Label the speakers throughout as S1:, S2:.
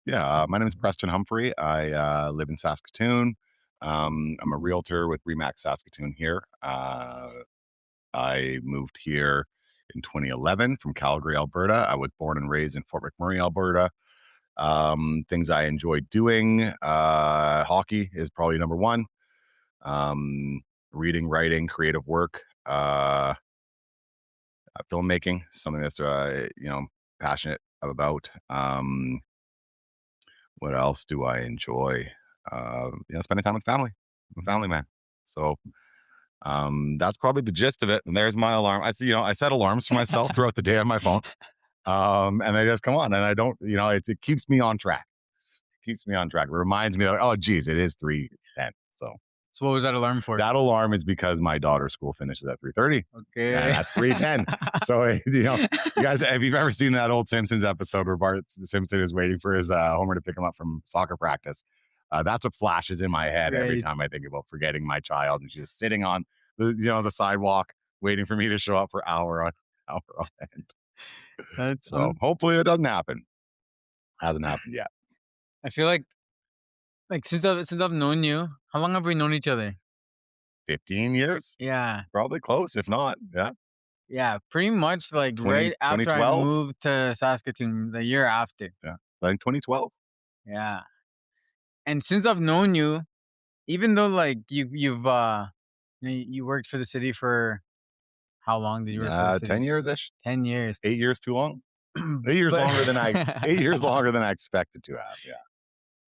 S1: Yeah, my name is Preston Humphrey. I live in Saskatoon. I'm a realtor with Remax Saskatoon here. I moved here in 2011 from Calgary, Alberta. I was born and raised in Fort McMurray, Alberta. Things I enjoy doing, hockey is probably number one. Reading, writing, creative work, filmmaking, something that's passionate about. What else do I enjoy? Spending time with family. I'm a family man. So that's probably the gist of it. And there's my alarm. I set alarms for myself throughout the day on my phone. And they just come on, and I don't, it keeps me on track. Keeps me on track. It reminds me, like, oh, geez, it is 3:10. So
S2: So what was that alarm for?
S1: that alarm is because my daughter's school finishes at 3:30.
S2: Okay.
S1: And that's 3:10. So, you guys, if you've ever seen that old Simpsons episode where Bart Simpson is waiting for his Homer to pick him up from soccer practice, that's what flashes in my head every
S2: Right.
S1: time I think about forgetting my child, and she's sitting on the sidewalk waiting for me to show up for hour on end.
S2: That's
S1: So hopefully it doesn't happen. Hasn't happened yet.
S2: I feel like since I've known you, how long have we known each other?
S1: 15 years?
S2: Yeah.
S1: Probably close, if not. Yeah.
S2: Yeah, pretty much like
S1: 20
S2: right after I
S1: 2012?
S2: moved to Saskatoon, the year after.
S1: Yeah. I think 2012.
S2: Yeah. And since I've known you, even though like you worked for the city for how long did you work for the city?
S1: 10 years ish.
S2: 10 years.
S1: 8 years too long. 8 years
S2: But-
S1: longer than 8 years longer than I expected to have. Yeah.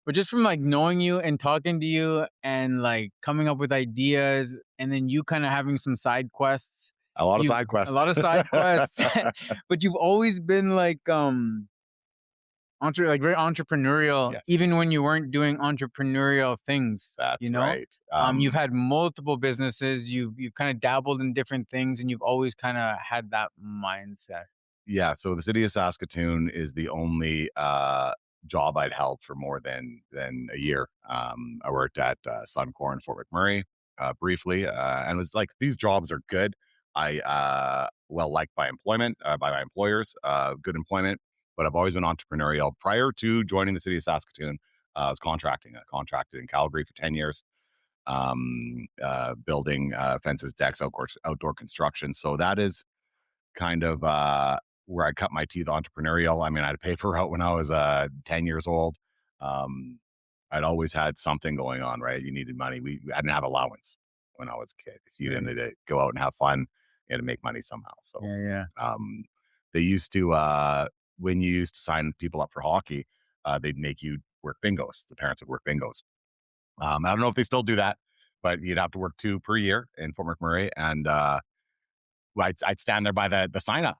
S2: But just from like knowing you and talking to you and like coming up with ideas and then you kind of having some side quests.
S1: A lot of
S2: You-
S1: side quests.
S2: A lot of side quests. But you've always been like very entrepreneurial,
S1: Yes.
S2: even when you weren't doing entrepreneurial things.
S1: That's
S2: you know?
S1: right.
S2: You've had multiple businesses, you kind of dabbled in different things, and you've always kind of had that mindset.
S1: Yeah. So the city of Saskatoon is the only job I'd held for more than a year. I worked at Suncor in Fort McMurray briefly, and it was like, these jobs are good. I well liked by employment, by my employers, good employment, but I've always been entrepreneurial. Prior to joining the city of Saskatoon, I was contracting. I contracted in Calgary for 10 years, building fences, decks, outdoor construction. So that is kind of where I cut my teeth entrepreneurial. I mean, I had a paper route when I was 10 years old. I'd always had something going on, right? You needed money. I didn't have allowance when I was a kid. If you didn't go out and have fun, you had to make money somehow. So
S2: Yeah.
S1: they used to, when you used to sign people up for hockey, they'd make you work bingos. The parents would work bingos. I don't know if they still do that, but you'd have to work 2 per year in Fort McMurray. And I'd stand there by the sign up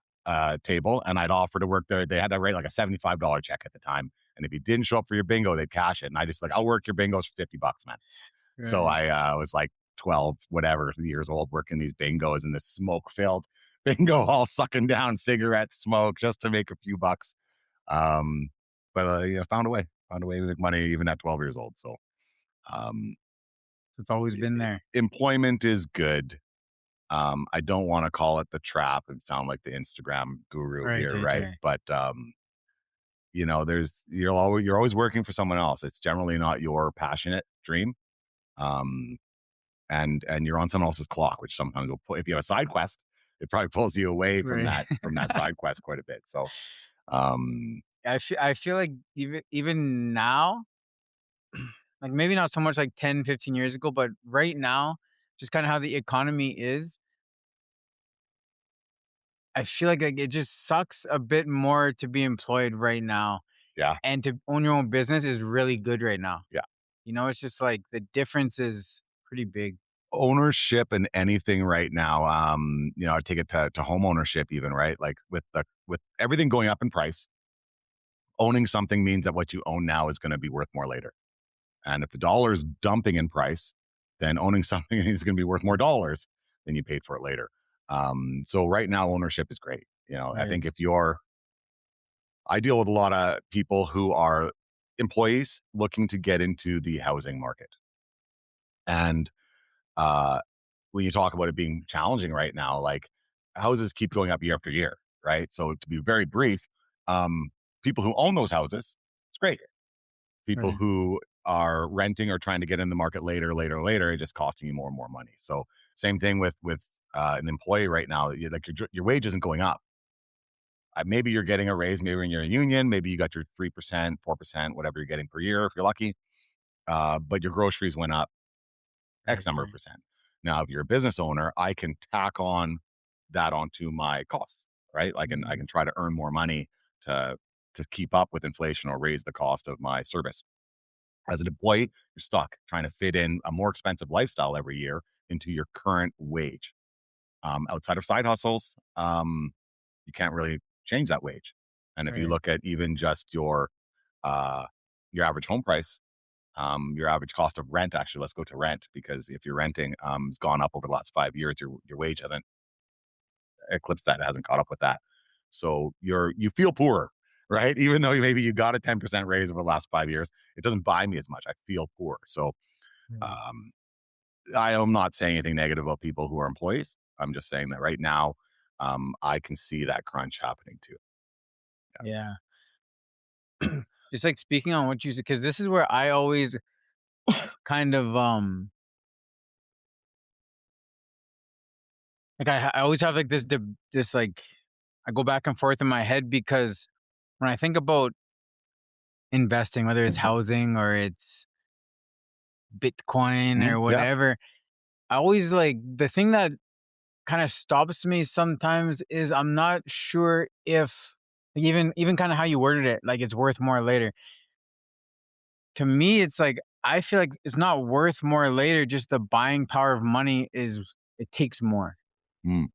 S1: table, and I'd offer to work there. They had to write like a $75 check at the time. And if you didn't show up for your bingo, they'd cash it. And I just I'll work your bingos for $50, man.
S2: Right.
S1: So I was like 12, whatever years old, working these bingos in this smoke filled bingo hall, sucking down cigarette smoke just to make a few bucks. But found a way to make money even at 12 years old. So
S2: It's always been there.
S1: employment is good. I don't want to call it the trap and sound like the Instagram guru here, right? But you're always working for someone else. It's generally not your passionate dream, and you're on someone else's clock, which sometimes will if you have a side quest, it probably pulls you away from that side quest quite a bit. So,
S2: I feel like even now, like maybe not so much like 10, 15 years ago, but right now, just kind of how the economy is, I feel like it just sucks a bit more to be employed right now.
S1: Yeah.
S2: And to own your own business is really good right now.
S1: Yeah.
S2: It's just like the difference is pretty big.
S1: Ownership and anything right now, I take it to home ownership even, right? Like with everything going up in price, owning something means that what you own now is going to be worth more later. And if the dollar is dumping in price, then owning something is going to be worth more dollars than you paid for it later. So right now, ownership is great.
S2: Right.
S1: I think I deal with a lot of people who are employees looking to get into the housing market. And when you talk about it being challenging right now, like houses keep going up year after year, right? So to be very brief, people who own those houses, it's great. People
S2: Right.
S1: who are renting or trying to get in the market later, it's just costing you more and more money. So same thing with an employee right now. Like your wage isn't going up. Maybe you're getting a raise. Maybe when you're a union, maybe you got your 3%, 4%, whatever you're getting per year if you're lucky. But your groceries went up X
S2: Right.
S1: number of
S2: Right.
S1: percent. Now, if you're a business owner, I can tack on that onto my costs, right? I
S2: Mhm.
S1: can try to earn more money to keep up with inflation or raise the cost of my service. As an employee, you're stuck trying to fit in a more expensive lifestyle every year into your current wage. Outside of side hustles, you can't really change that wage. And if you
S2: Right.
S1: look at even just uh, your average home price, your average cost of rent, actually, let's go to rent because if you're renting, has gone up over the last 5 years. Your wage hasn't eclipsed that; it hasn't caught up with that. So you feel poorer, right? Even though maybe you got a 10% raise over the last 5 years, it doesn't buy me as much. I feel poor. So
S2: Right.
S1: um, I am not saying anything negative about people who are employees. I'm just saying that right now, I can see that crunch happening too.
S2: Yeah. Just like speaking on what you said, because this is where I always kind of like I always have like this like I go back and forth in my head because when I think about investing, whether it's
S1: Mhm.
S2: housing or it's Bitcoin
S1: Mhm.
S2: or
S1: Yeah.
S2: whatever, I always like the thing that kind of stops me sometimes is I'm not sure if like, even kind of how you worded it, like it's worth more later. To me, it's like I feel like it's not worth more later. Just the buying power of money is it takes more.
S1: Mm.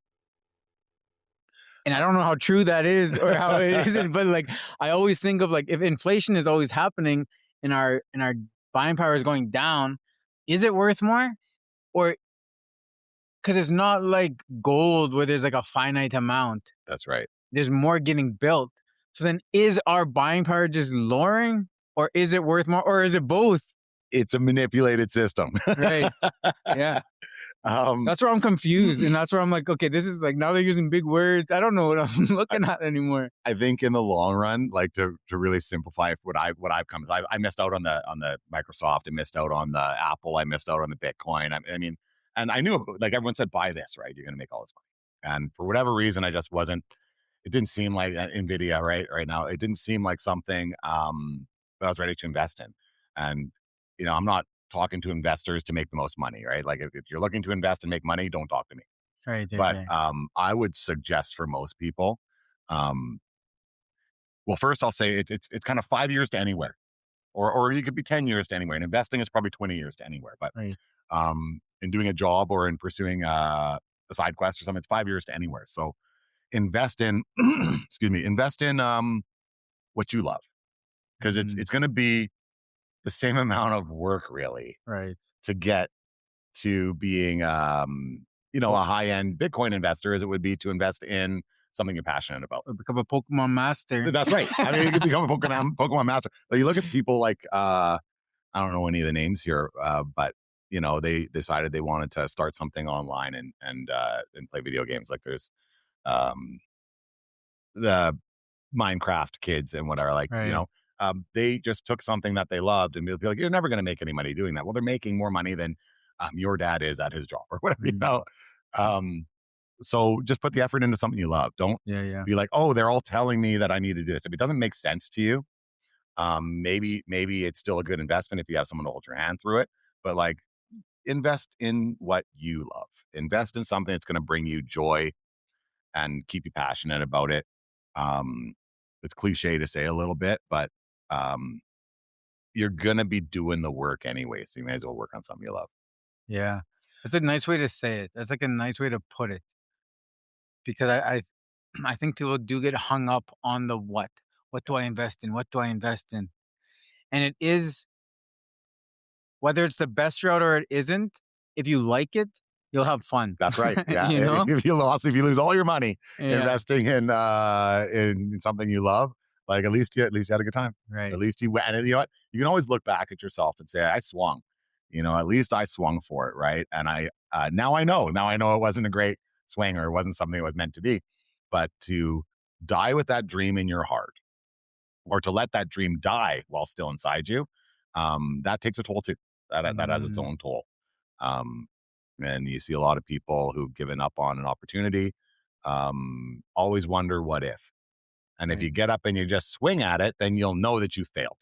S2: And I don't know how true that is or how it isn't, but like I always think of like if inflation is always happening and our buying power is going down, is it worth more? Or because it's not like gold where there's like a finite amount.
S1: That's right.
S2: There's more getting built. So then is our buying power just lowering? Or is it worth more? Or is it both?
S1: It's a manipulated system.
S2: Right. Yeah.
S1: um,
S2: That's where I'm confused. And that's where I'm like, okay, this is like now they're using big words. I don't know what I'm
S1: I,
S2: looking at anymore.
S1: I think in the long run, like to really simplify what I've come, I missed out on the Microsoft, I missed out on the Apple, I missed out on the Bitcoin. I mean, and I knew like everyone said, buy this, right? You're going to make all this money. And for whatever reason, I just wasn't. It didn't seem like Nvidia right now. It didn't seem like something that I was ready to invest in. And I'm not talking to investors to make the most money, right? Like if you're looking to invest and make money, don't talk to me.
S2: Right, right,
S1: But
S2: right.
S1: I would suggest for most people, um, well, first I'll say it's kind of 5 years to anywhere, or you could be 10 years to anywhere. And investing is probably 20 years to anywhere. But
S2: Right.
S1: in doing a job or in pursuing a side quest or something, it's 5 years to anywhere. So invest in, excuse me, invest in what you love because it's
S2: Mhm.
S1: it's going to be the same amount of work really
S2: Right.
S1: to get to being
S2: Oh,
S1: a high end Bitcoin investor as it would be to invest in something you're passionate about.
S2: or become a Pokemon master.
S1: That's right. I mean, you could become a Pokemon master. But you look at people like I don't know any of the names here, but they decided they wanted to start something online and play video games. Like there's um, the Minecraft kids and whatever. Like
S2: Right.
S1: they just took something that they loved and be like, you're never going to make any money doing that. Well, they're making more money than your dad is at his job or whatever.
S2: Mm.
S1: Um, so just put the effort into something you love. Don't
S2: Yeah, yeah.
S1: be like, oh, they're all telling me that I need to do this. If it doesn't make sense to you, maybe it's still a good investment if you have someone to hold your hand through it. But like, invest in what you love. Invest in something that's going to bring you joy and keep you passionate about it. Um, it's cliche to say a little bit, but um, you're going to be doing the work anyway. So you may as well work on something you love.
S2: Yeah. That's a nice way to say it. That's like a nice way to put it because I think people do get hung up on the what. What do I invest in? What do I invest in? And it is whether it's the best route or it isn't, if you like it, you'll have fun.
S1: That's right. Yeah.
S2: You know?
S1: If you lose all your money
S2: Yeah.
S1: investing in something you love, like at least you had a good time. At
S2: Right.
S1: least you went. And you know what? You can always look back at yourself and say, I swung. At least I swung for it, right? And I now I know. Now I know it wasn't a great swing or it wasn't something that was meant to be. But to die with that dream in your heart, or to let that dream die while still inside you, that takes a toll too. That has its
S2: Mm,
S1: own toll. Um, and you see a lot of people who've given up on an opportunity, always wonder what if. And if
S2: right.
S1: you get up and you just swing at it, then you'll know that you failed,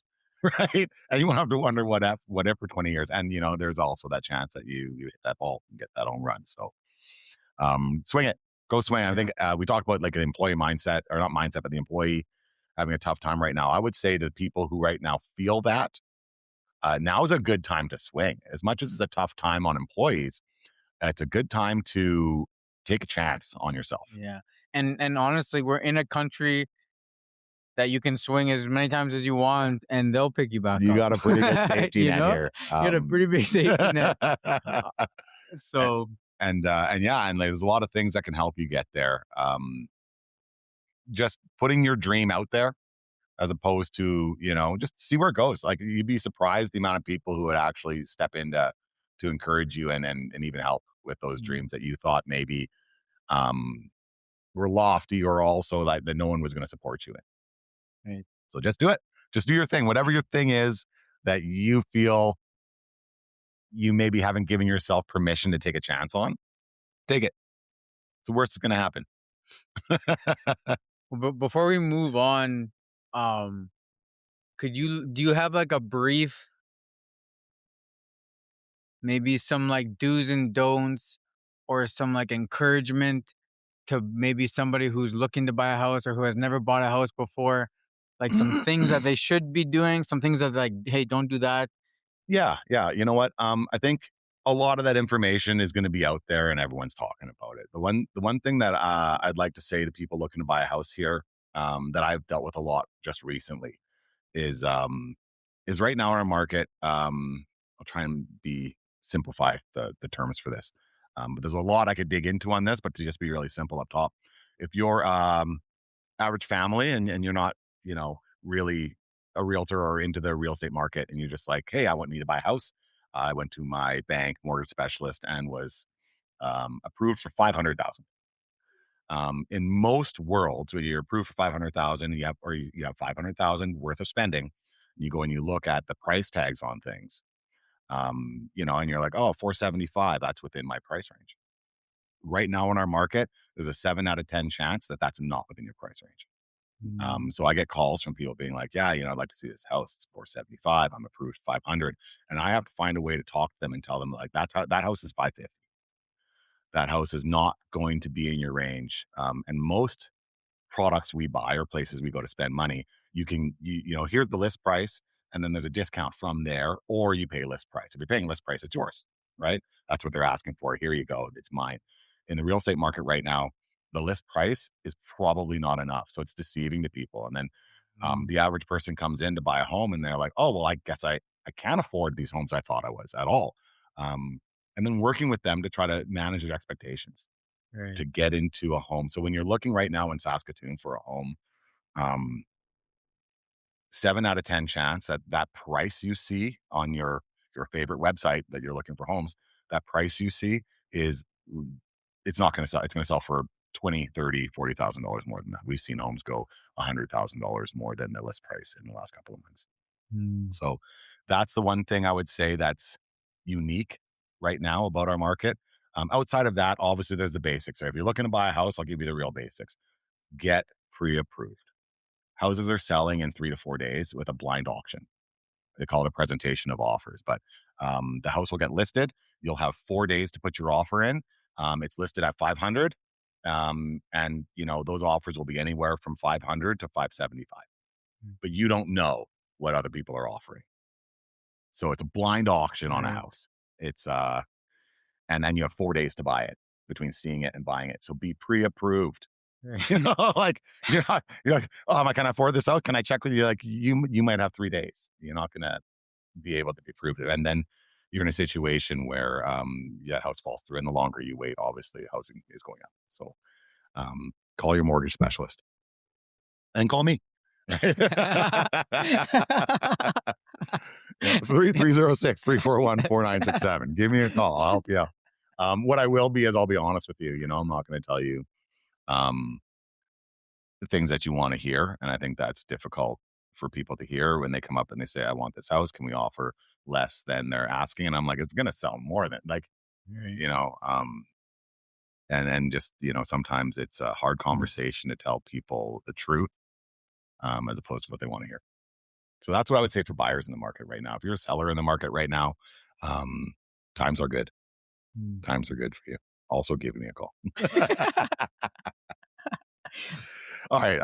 S1: right? And you won't have to wonder what if for 20 years. And there's also that chance that you hit that ball and get that home run. So swing it, go swing. I
S2: Yeah.
S1: think we talked about like an employee mindset, or not mindset, but the employee having a tough time right now. I would say to people who right now feel that now is a good time to swing. As much as it's a tough time on employees, it's a good time to take a chance on yourself.
S2: Yeah. And honestly, we're in a country that you can swing as many times as you want and they'll pick you back
S1: You
S2: up.
S1: got a pretty good safety
S2: You
S1: net
S2: know?
S1: here.
S2: You got a pretty big safety net. Uh,
S1: a-
S2: so
S1: and yeah, and there's a lot of things that can help you get there. Just putting your dream out there, as opposed to just see where it goes. Like, you'd be surprised the amount of people who would actually step in to encourage you and even help with those
S2: mm,
S1: dreams that you thought maybe um, were lofty, or also like that no one was going to support you in.
S2: right.
S1: So just do it. Just do your thing. Whatever your thing is that you feel you maybe haven't given yourself permission to take a chance on, take it. It's the worst that's going to happen.
S2: But before we move on, um, do you have like a brief, maybe some like do's and don'ts or some like encouragement to maybe somebody who's looking to buy a house or who has never bought a house before? Like some things that they should be doing, some things that like, hey, don't do that.
S1: Yeah, yeah. You know what? I think a lot of that information is going to be out there, and everyone's talking about it. The one thing that I'd like to say to people looking to buy a house here, that I've dealt with a lot just recently, is right now in our market. I'll try and be simplify the terms for this, but there's a lot I could dig into on this. But to just be really simple up top, if you're average family, and you're not, really a realtor or into the real estate market, and you're just like, hey, I want need to buy a house. I went to my bank mortgage specialist and was approved for 500,000. In most worlds, when you're approved for 500,000, you have 500,000 worth of spending, you go and you look at the price tags on things, and you're like, oh, 475, that's within my price range. Right now in our market, there's a 7 out of 10 chance that that's not within your price range.
S2: Mm,
S1: So I get calls from people being like, "Yeah, I'd like to see this house. It's 475. I'm approved 500," and I have to find a way to talk to them and tell them like that house is 550. That house is not going to be in your range. And most products we buy or places we go to spend money, here's the list price, and then there's a discount from there, or you pay list price. If you're paying list price, it's yours, right? That's what they're asking for. Here you go, it's mine. In the real estate market right now, the list price is probably not enough, so it's deceiving to people. And then
S2: mm,
S1: the average person comes in to buy a home, and they're like, "Oh, well, I guess I can't afford these homes I thought I was at all." Um, and then working with them to try to manage their expectations
S2: right.
S1: to get into a home. So when you're looking right now in Saskatoon for a home, um, 7 out of 10 chance that that price you see on your favorite website that you're looking for homes, that price you see is it's not going to sell. It's going to sell for 20, 30, $40,000 more than that. We've seen homes go $100,000 more than the list price in the last couple of months.
S2: Mm,
S1: So that's the one thing I would say that's unique right now about our market. Outside of that, obviously, there's the basics. So if you're looking to buy a house, I'll give you the real basics. Get pre-approved. Houses are selling in 3 to 4 days with a blind auction. They call it a presentation of offers, but the house will get listed. You'll have 4 days to put your offer in. It's listed at 500, and those offers will be anywhere from 500 to 575.
S2: mm,
S1: But you don't know what other people are offering, so it's a blind auction on a
S2: right.
S1: house. It's and then you have 4 days to buy it between seeing it and buying it. So be pre-approved.
S2: Right.
S1: Like you're like, oh, am I can I afford this out? Can I check with you? Like you might have 3 days. You're not gonna be able to be approved. And then you're in a situation where that house falls through. And the longer you wait, obviously housing is going up. So call your mortgage specialist and call me. Right. Yeah. 306-341-4967. Give me a call. I'll help you out. What I will be is I'll be honest with you. I'm not going to tell you um, the things that you want to hear. And I think that's difficult for people to hear when they come up and they say, "I want this house. Can we offer less than they're asking?" And I'm like, "It's gonna sell more than like,
S2: Right.
S1: you know." And just sometimes it's a hard
S2: Mhm.
S1: conversation to tell people the truth, as opposed to what they want to hear. So that's what I would say for buyers in the market right now. If you're a seller in the market right now, um, times are good.
S2: Mm.
S1: Times are good for you. Also, give me a call. All right.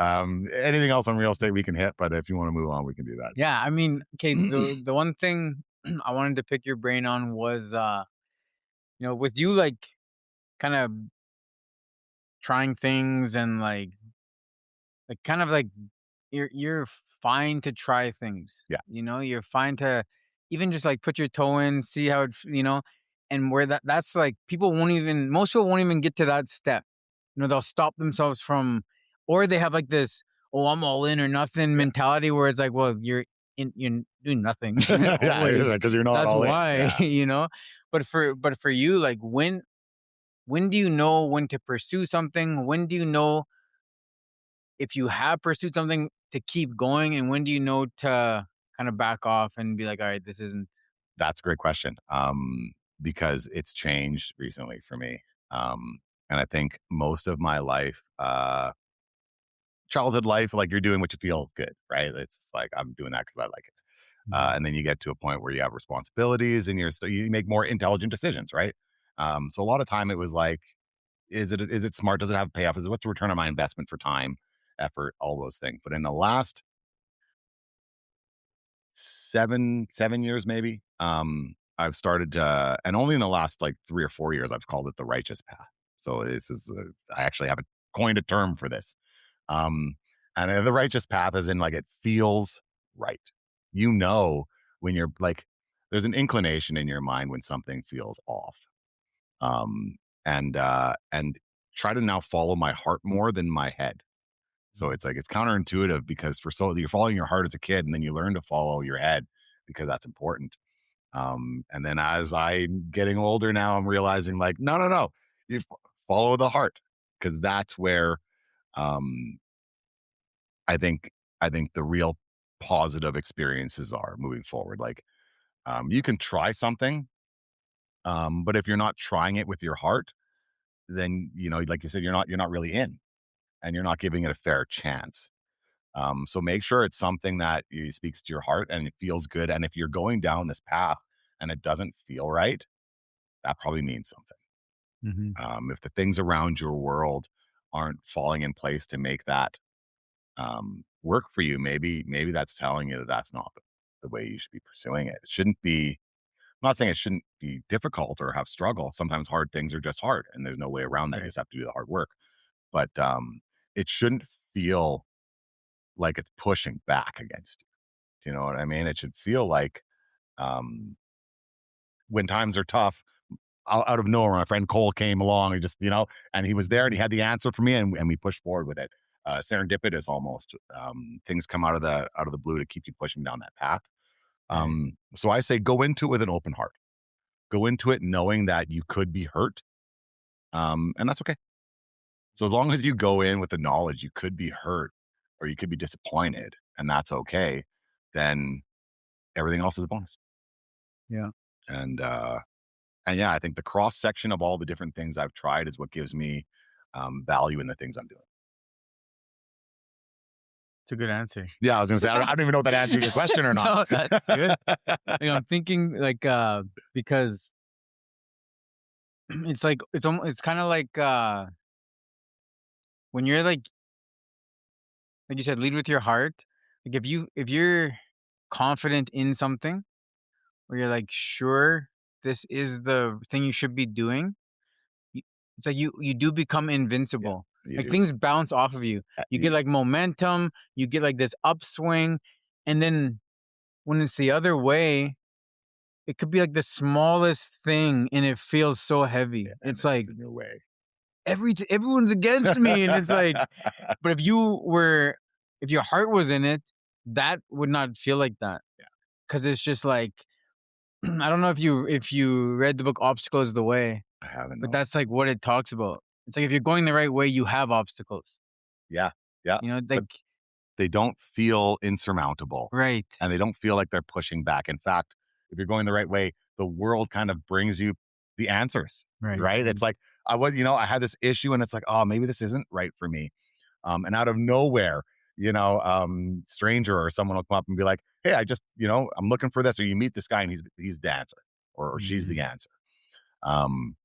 S1: Anything else on real estate we can hit, but if you want to move on, we can do
S2: Yeah, I mean, okay,
S1: that.
S2: the one thing I wanted to pick your brain on was, with you, like, kinda trying things and, like, kind of like you're fine to try things,
S1: Yeah,
S2: you're fine to even just, like, put your toe in, see how and where that's, like, people won't even most people won't even get to that step. They'll stop themselves from or they have, like, this, "Oh, I'm all in or nothing"
S1: yeah,
S2: mentality where it's like, well, you're doing nothing
S1: yeah.
S2: always.
S1: Because you're not
S2: That's
S1: all in.
S2: why,
S1: Yeah,
S2: But for you, like, when do you know when to pursue something? When do you know if you have pursued something to keep going, and when do you know to kind of back off and be like, all right, this isn't.
S1: that's a great question. Because it's changed recently for me. And I think most of my life, childhood life, like you're doing what you feel is good, right? It's just like I'm doing that because I like it.
S2: Mhm.
S1: And then you get to a point where you have responsibilities and you make more intelligent decisions, right? So a lot of time it was like, is it smart? Does it have payoff? Is it what's the return on my investment for time, effort, all those things? But in the last 7 years maybe, I've started and only in the last like 3 or 4 years I've called it the righteous path. So this is I actually have coined a term for this. um and the righteous path is in like it feels right. you know when you're like there's an inclination in your mind when something feels off. And try to now follow my heart more than my head. So it's like it's counterintuitive because for so you're following your heart as a kid, and then you learn to follow your head because that's important. And then as I'm getting older now, I'm realizing like, no, no, no, follow the heart because that's where um, I think I think the real positive experiences are moving forward. Like you can try something, but if you're not trying it with your heart, then like you said, you're not really in, and you're not giving it a fair chance. So make sure it's something that speaks to your heart and it feels good. And if you're going down this path and it doesn't feel right, that probably means something.
S2: Mhm.
S1: If the things around your world aren't falling in place to make that work for you, maybe that's telling you that that's not the way you should be pursuing it. It shouldn't be. I'm not saying it shouldn't be difficult or have struggle. Sometimes hard things are just hard, and there's no way around that. You
S2: Right.
S1: just have to do the hard work. But it shouldn't feel like it's pushing back against you. Do you know what I mean? It should feel like um, when times are tough, out of nowhere, my friend Cole came along and and he was there and he
S2: Mhm.
S1: had the answer for me, and we pushed forward with it. Serendipitous almost. Things come out of the blue to keep you pushing down that path.
S2: Right.
S1: So I say go into it with an open heart. Go into it knowing that you could be hurt, and that's okay. So as long as you go in with the knowledge you could be hurt or you could be disappointed, and that's okay, then everything else is a bonus.
S2: Yeah.
S1: And yeah, I think the cross section of all the different things I've tried is what gives me value in the things I'm doing.
S2: It's a good answer.
S1: Yeah, I was gonna say I don't even know if that answered your question or not.
S2: No, that's good. Like, I'm thinking, like, because it's like it's kind of when you're like you said, lead with your heart. Like, if you're confident in something, or you're like sure this is the thing you should be doing, y- it's like you do become
S1: Yeah,
S2: invincible.
S1: you
S2: Like,
S1: do.
S2: things bounce off of you. You get like momentum. You get like this upswing, and then when it's the other way, it could be like the smallest thing, and it feels so
S1: Yeah,
S2: heavy.
S1: and
S2: It's
S1: then
S2: like
S1: it's in your way.
S2: everyone's against me, and it's like, but if your heart was in it, that would not feel like that,
S1: Yeah,
S2: because it's just like I don't know if you read the book Obstacle is the Way,
S1: I haven't
S2: but
S1: known.
S2: that's like what it talks about. It's like if you're going the right way, you have obstacles.
S1: Yeah, yeah,
S2: You know,
S1: but
S2: like
S1: they don't feel insurmountable,
S2: Right.
S1: and they don't feel like they're pushing back. In fact, if you're going the right way, the world kind of brings you the answers,
S2: Right.
S1: right? It's like, I had this issue and it's like, oh, maybe this isn't right for me. And out of nowhere, stranger or someone will come up and be like, hey, I'm looking for this. Or you meet this guy and he's the answer, or she's
S2: Mhm.
S1: the answer. Um,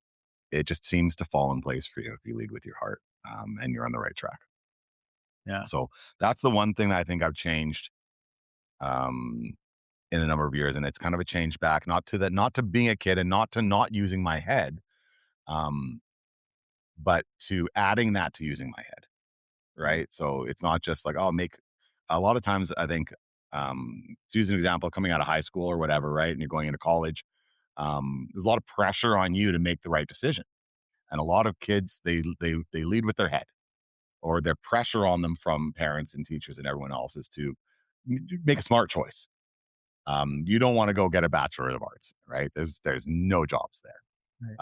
S1: it just seems to fall in place for you if you lead with your heart, and you're on the right track.
S2: Yeah.
S1: So that's the one thing that I think I've changed, um, in a number of years. And it's kind of a change back, not to being a kid and not to not using my head, um, but to adding that to using my head.
S2: Right.
S1: Right. So it's not just like, oh, make a lot of times, I think, to use an example, coming out of high school or whatever, right. And you're going into college, there's a lot of pressure on you to make the right decision. And a lot of kids, they lead with their head, or their pressure on them from parents and teachers and everyone else is to make a smart choice. You don't want to go get a bachelor of arts, right? There's no jobs there,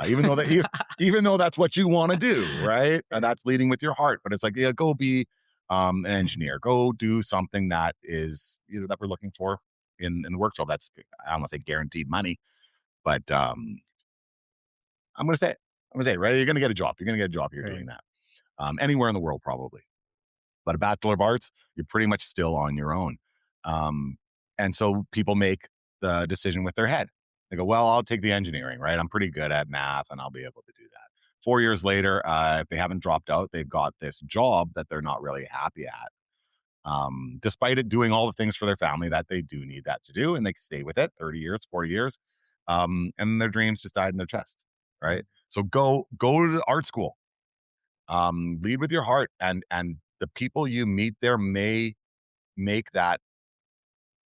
S1: even though
S2: Right.
S1: even though that's what you want to do, right? And
S2: Right.
S1: that's leading with your heart. But it's like, yeah, go be, an engineer. Go do something that is, that we're looking for in the workshop. That's, I don't want to say guaranteed money, but, I'm going to say it. I'm going to say it, right? You're going to get a job. You're going to get a job. You're
S2: Right.
S1: doing that, anywhere in the world, probably. But a bachelor of arts, you're pretty much still on your own. Um, and so people make the decision with their head. They go, well, I'll take the engineering, right? I'm pretty good at math and I'll be able to do that. 4 years later, if they haven't dropped out, they've got this job that they're not really happy at. Despite it doing all the things for their family that they do need that to do, and they stay with it 30 years, 40 years. And their dreams just died in their chest, right? So go to the art school, lead with your heart, and the people you meet there may make that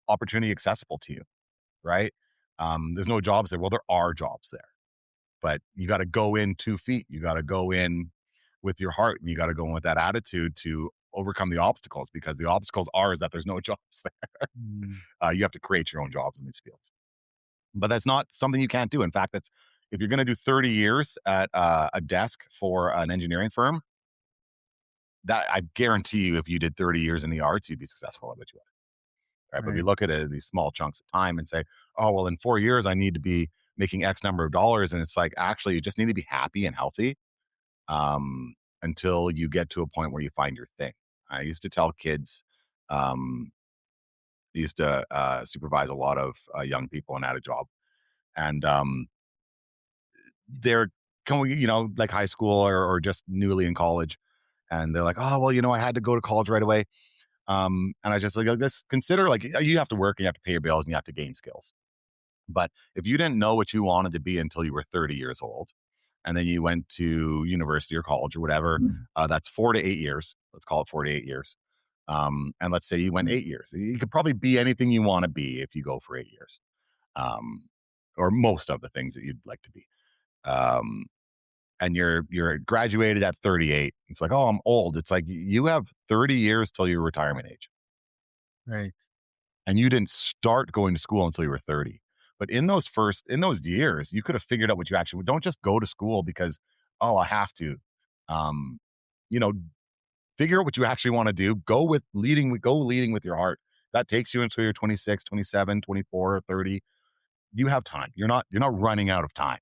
S1: opportunity accessible to you, right? There's no jobs there. Well, there are jobs there, but you got to go in 2 feet. You got to go in with your heart, and you got to go in with that attitude to overcome the obstacles, because the obstacles is that there's no jobs there.
S2: Mm.
S1: You have to create your own jobs in these fields, but that's not something you can't do. In fact, that's if you're going to do 30 years at a desk for an engineering firm, that I guarantee you, if you did 30 years in the arts, you'd be successful. I bet you would. Right. But we
S2: Right.
S1: look at it in these small chunks of time and say, oh, well, in 4 years, I need to be making X number of dollars. And it's like, actually, you just need to be happy and healthy, um, until you get to a point where you find your thing. I used to tell kids, um, I used to supervise a lot of young people and had a job. And they're coming, like high school, or just newly in college. And they're like, oh, well, I had to go to college right away. And I just like, just consider, like, you have to work and you have to pay your bills and you have to gain skills. But if you didn't know what you wanted to be until you were 30 years old, and then you went to university or college or whatever, that's 4 to 8 years. Let's call it 4 to 8 years. And let's say you went 8 years. You could probably be anything you want to be if you go for 8 years, um, or most of the things that you'd like to be. Um, and you're graduated at 38. It's like, oh, I'm old. It's like you have 30 years till your retirement age,
S2: Right.
S1: and you didn't start going to school until you were 30. But in those years, you could have figured out what you actually don't just go to school because, oh, I have to. Um, you know, Figure out what you actually want to do. Go leading with your heart. That takes you until you're 26, 27, 24, 30. You have time. You're not running out of time.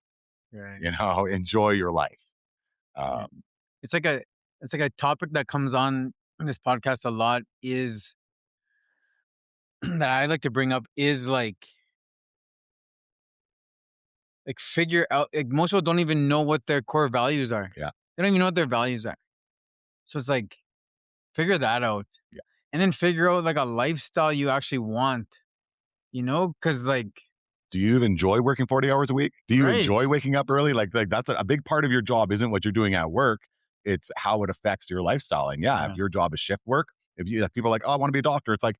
S2: Right.
S1: Enjoy your life.
S2: Right.
S1: Um,
S2: It's like a topic that comes on in this podcast a lot is that I like to bring up is like figure out like most people don't even know what their core values are.
S1: yeah,
S2: They don't even know what their values are. So it's like figure that out.
S1: yeah.
S2: And then figure out like a lifestyle you actually want, because like
S1: Do you enjoy working 40 hours a week? Do you
S2: right.
S1: enjoy waking up early? Like that's a big part of your job isn't what you're doing at work. It's how it affects your lifestyle. And yeah, if
S2: Yeah,
S1: your job is shift work, if people are like, oh, I want to be a doctor, it's like,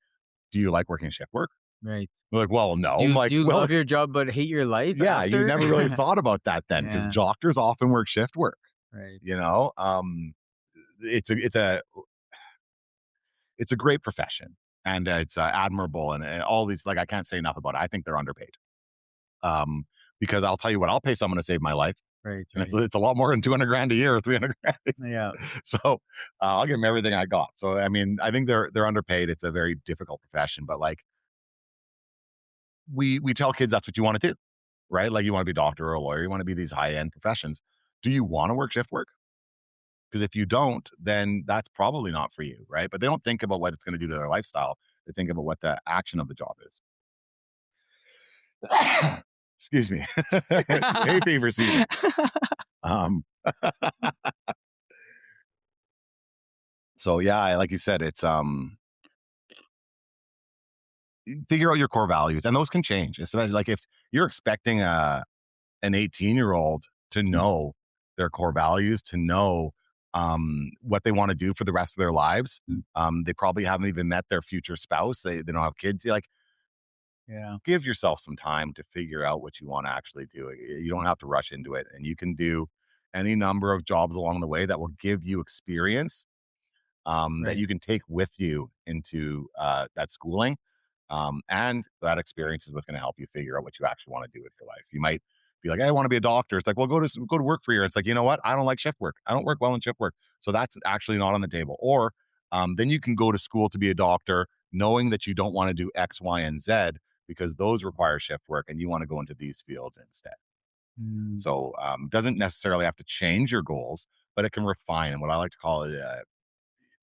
S1: do you like working shift work?
S2: right.
S1: They're like, well, no.
S2: Do
S1: I'm
S2: you
S1: like,
S2: do you
S1: well,
S2: love your job but hate your life
S1: yeah, you
S2: after?
S1: never really thought about that then, because
S2: Yeah,
S1: doctors often work shift work.
S2: right.
S1: You know, it's a great profession, and it's admirable, and all these, like, I can't say enough about it. I think they're underpaid. Um, because I'll tell you what, I'll pay someone to save my life.
S2: Right,
S1: And
S2: right.
S1: it's a lot more than 200 grand a year or 300 grand.
S2: Yeah.
S1: So I'll give them everything I got. So I mean, I think they're underpaid. It's a very difficult profession, but like we tell kids that's what you want to do, right? Like you want to be a doctor or a lawyer, you want to be these high end professions. Do you want to work shift work? Because if you don't, then that's probably not for you, right? But they don't think about what it's going to do to their lifestyle. They think about what the action of the job is. Excuse me. Hay fever season. Um, so yeah, like you said, it's figure out your core values, and those can change. Especially like if you're expecting an 18-year-old to know their core values, to know what they want to do for the rest of their lives. They probably haven't even met their future spouse. They don't have kids. Like,
S2: Yeah.
S1: give yourself some time to figure out what you want to actually do. You don't have to rush into it, and you can do any number of jobs along the way that will give you experience that
S2: Right.
S1: you can take with you into that schooling. And that experience is what's going to help you figure out what you actually want to do with your life. You might be like, hey, I want to be a doctor. It's like, well, go to work for a year. It's like, you know what? I don't like shift work. I don't work well in shift work. So that's actually not on the table. Or then you can go to school to be a doctor, knowing that you don't want to do X, Y, and Z because those require shift work, and you want to go into these fields instead.
S2: Mm,
S1: So doesn't necessarily have to change your goals, but it can refine. And what I like to call it,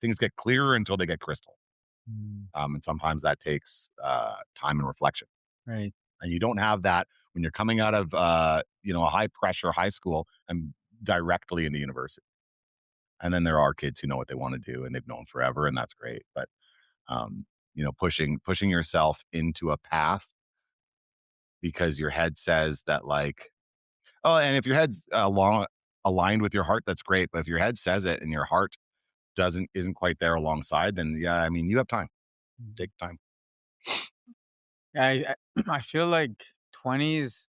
S1: things get clearer until they get crystal.
S2: mm,
S1: And sometimes that takes time and reflection.
S2: right.
S1: And you don't have that when you're coming out of a high pressure high school and directly into university. And then there are kids who know what they want to do and they've known forever, and that's great. But pushing yourself into a path because your head says that, like, oh, and if your head's aligned with your heart, that's great. But if your head says it and your heart isn't quite there alongside, then yeah, I mean, you have time.
S2: Mhm.
S1: Take time.
S2: I I feel like 20s,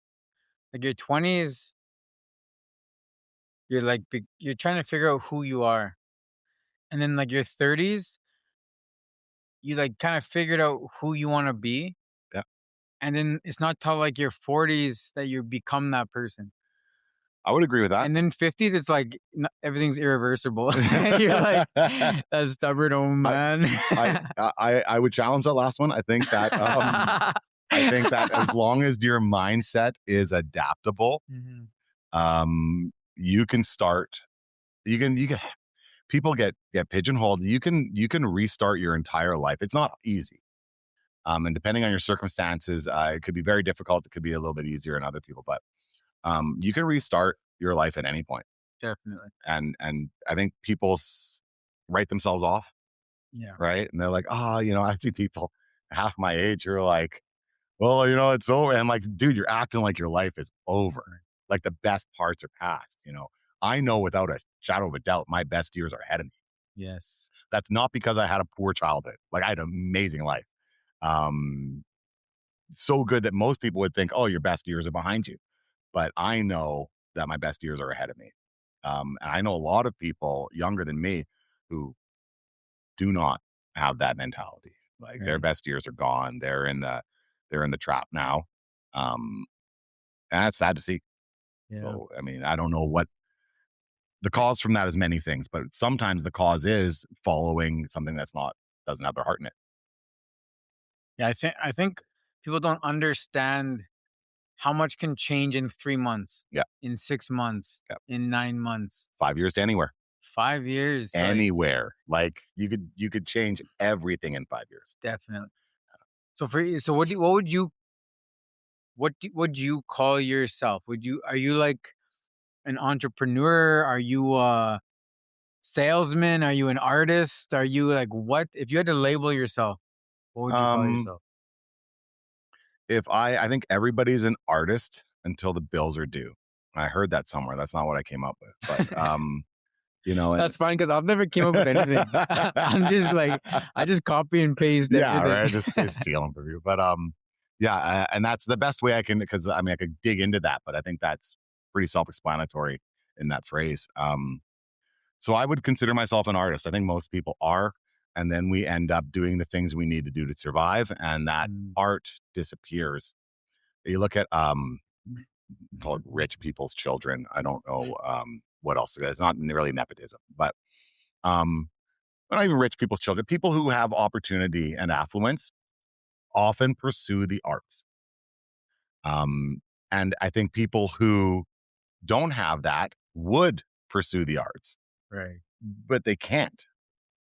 S2: like your 20s, you're like you're trying to figure out who you are, and then like your 30s, you like kind of figured out who you want to be,
S1: Yeah,
S2: and then it's not till like your 40s that you become that person.
S1: I would agree with that.
S2: And then 50s, it's like everything's irreversible. You're like that stubborn old
S1: I
S2: man.
S1: I would challenge that last one. I think that as long as your mindset is adaptable,
S2: Mhm.
S1: you can start. You can people get pigeonholed. You can restart your entire life. It's not easy. And depending on your circumstances, it could be very difficult. It could be a little bit easier in other people, but you can restart your life at any point.
S2: Definitely.
S1: And I think people write themselves off,
S2: Yeah.
S1: right? And they're like, oh, I see people half my age who are like, well, it's over. And I'm like, dude, you're acting like your life is over.
S2: Right.
S1: Like the best parts are past. I know without a shadow of a doubt, my best years are ahead of me.
S2: Yes.
S1: That's not because I had a poor childhood. Like I had an amazing life. Um, so good that most people would think, oh, your best years are behind you. But I know that my best years are ahead of me. And I know a lot of people younger than me who do not have that mentality. Like their
S2: Right.
S1: best years are gone. They're in the trap now. Um, and that's sad to see.
S2: Yeah.
S1: So, I mean, I don't know what the cause from that is many things, but sometimes the cause is following something doesn't have their heart in it.
S2: Yeah, I think people don't understand how much can change in 3 months,
S1: Yeah.
S2: in 6 months,
S1: Yeah.
S2: in 9 months,
S1: 5 years to anywhere,
S2: 5 years, like,
S1: anywhere. Like you could change everything in 5 years.
S2: definitely. So for you, so what would you would you call yourself? Are you like an entrepreneur? Are you a salesman? Are you an artist? Are you like what if you had to label yourself, what would you call
S1: Um,
S2: yourself?
S1: if I think everybody's an artist until the bills are due. I heard that somewhere. That's not what I came up with, but and
S2: That's fine because I've never came up with anything. I'm just like I just copy and paste
S1: yeah,
S2: everything.
S1: right. Just stealing from you, but yeah, and that's the best way I can because I mean I could dig into that, but I think that's pretty self-explanatory in that phrase. So I would consider myself an artist. I think most people are, and then we end up doing the things we need to do to survive, and that
S2: Mm,
S1: art disappears. You look at call it rich people's children. I don't know what else. It's not really nepotism, um, but not even rich people's children. People who have opportunity and affluence often pursue the arts. Um, and I think people who don't have that would pursue the arts,
S2: Right.
S1: but they can't.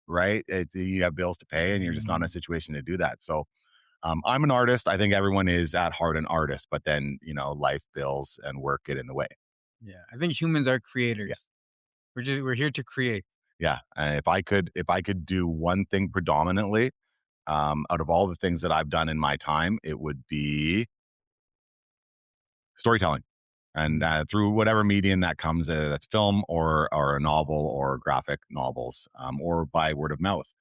S1: Right? You have bills to pay, and you're just not in a
S2: Mm,
S1: situation to do that. So I'm an artist. I think everyone is at heart an artist, but then life, bills, and work get in the way.
S2: yeah, I think humans are
S1: Yeah.
S2: creators. We're here to create.
S1: Yeah, and if I could do one thing predominantly, out of all the things that I've done in my time, it would be storytelling, and
S2: Mm,
S1: through whatever medium that comes, that's film or a novel or graphic novels, or by word of mouth.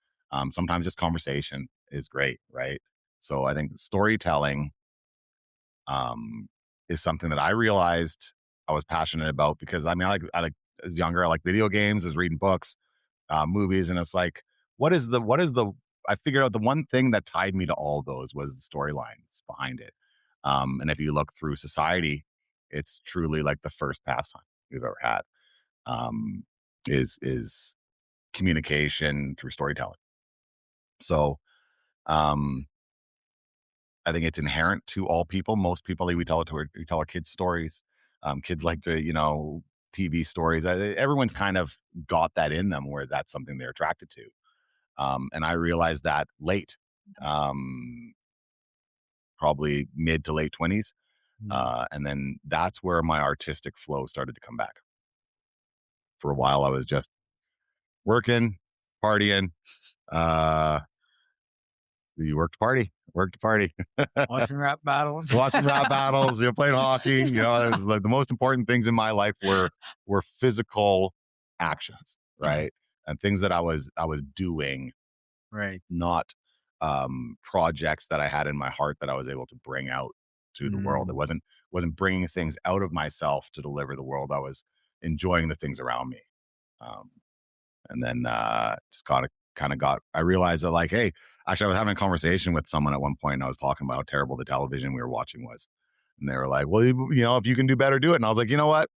S1: Sometimes just conversation is great, right? So I think storytelling um, is something that I realized I was passionate about because I mean, I like as younger, I like video games, I was reading books, movies, and it's like, what is the? I figured out the one thing that tied me to all of those was the storylines behind it. And if you look through society, it's truly like the first pastime we've ever had. Um, is communication through storytelling. So um, I think it's inherent to all people. Most people, like, we tell our kids stories. Kids like the TV stories. Everyone's kind of got that in them where that's something they're attracted to. And I realized that late, um, probably mid to late 20s.
S2: mm.
S1: And then that's where my artistic flow started to come back. For a while, I was just working, partying. Uh, you work to party.
S2: Watching rap battles.
S1: Watching rap battles, playing hockey. It was like the most important things in my life were physical actions, right? And things that I was doing,
S2: Right.
S1: not projects that I had in my heart that I was able to bring out to the world. It
S2: Mm,
S1: wasn't bringing things out of myself to deliver the world. I was enjoying the things around me. Um, and then just got I realized that, like, hey, actually I was having a conversation with someone at one point, and I was talking about how terrible the television we were watching was, and they were like, well, if you can do better, do it. And I was like, you know what,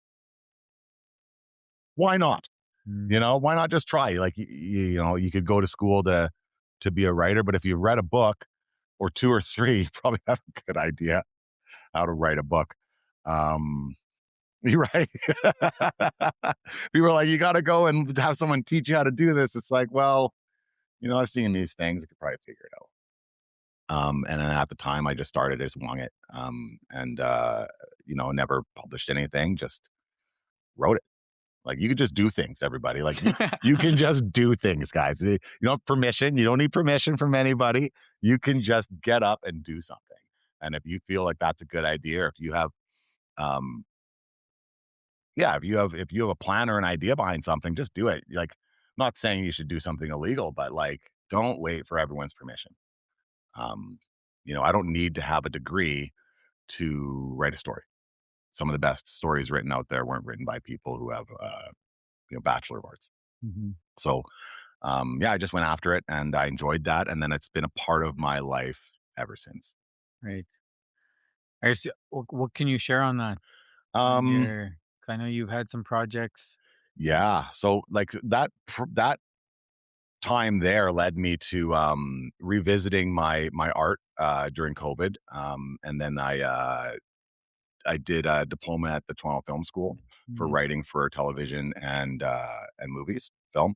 S1: why not?
S2: mm.
S1: Why not just try? Like, you could go to school to be a writer, but if you've read a book or two or three, you probably have a good idea how to write a book. um you're right. People are like, you got to go and have someone teach you how to do this. It's like, well, I've seen these things. I could probably figure it out. And then at the time, I just started, I just wung it, and never published anything. Just wrote it. Like, you could just do things, everybody. Like, you can just do things, guys. You don't have permission. You don't need permission from anybody. You can just get up and do something. And if you feel like that's a good idea, or if you have, um, yeah, if you have a plan or an idea behind something, just do it. Like, I'm not saying you should do something illegal, but, like, don't wait for everyone's permission. Um, I don't need to have a degree to write a story. Some of the best stories written out there weren't written by people who have, Bachelor of Arts.
S2: Mhm.
S1: So, yeah, I just went after it and I enjoyed that. And then it's been a part of my life ever since.
S2: Right. I see. What can you share on that? On
S1: Um,
S2: your 'Cause I know you've had some projects.
S1: yeah. So, like, that time there led me to revisiting my art during COVID. And then I did a diploma at the Toronto Film School for
S2: Mm,
S1: writing for television and movies, film.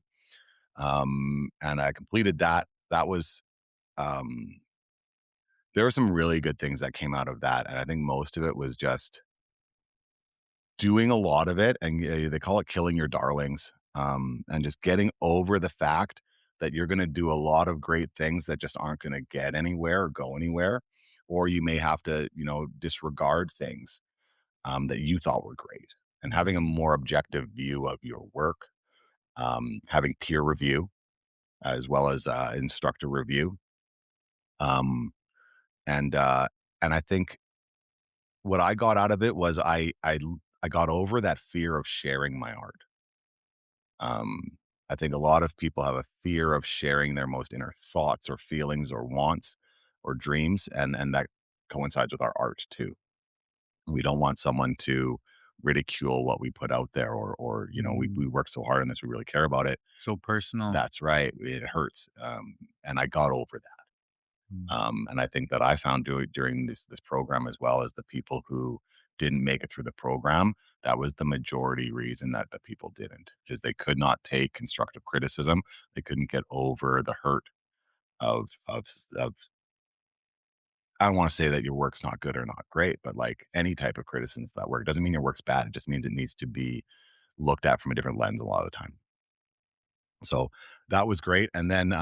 S1: And I completed that. That was um, there were some really good things that came out of that, and I think most of it was just doing a lot of it, and they call it killing your darlings, and just getting over the fact that you're going to do a lot of great things that just aren't going to get anywhere or go anywhere, or you may have to disregard things that you thought were great, and having a
S2: mhm.
S1: more objective view of your work, having peer review as well as instructor review, um, and I think what I got out of it was I got over that fear of sharing my art. I think a lot of people have a fear of sharing their most inner thoughts or feelings or wants or dreams, and that coincides with our art too. We don't want someone to ridicule what we put out there, or we
S2: Mm.
S1: work so hard on this, we really care about it.
S2: So personal.
S1: That's right. It hurts. And I got over that.
S2: Mm.
S1: And I think that I found during this program, as well as the people who didn't make it through the program, that was the majority reason that the people didn't, because they could not take constructive criticism. They couldn't get over the hurt of I don't want to say that your work's not good or not great, but like any type of criticism of that work doesn't mean your work's bad. It just means it needs to be looked at from a different lens a lot of the time. So that was great. And then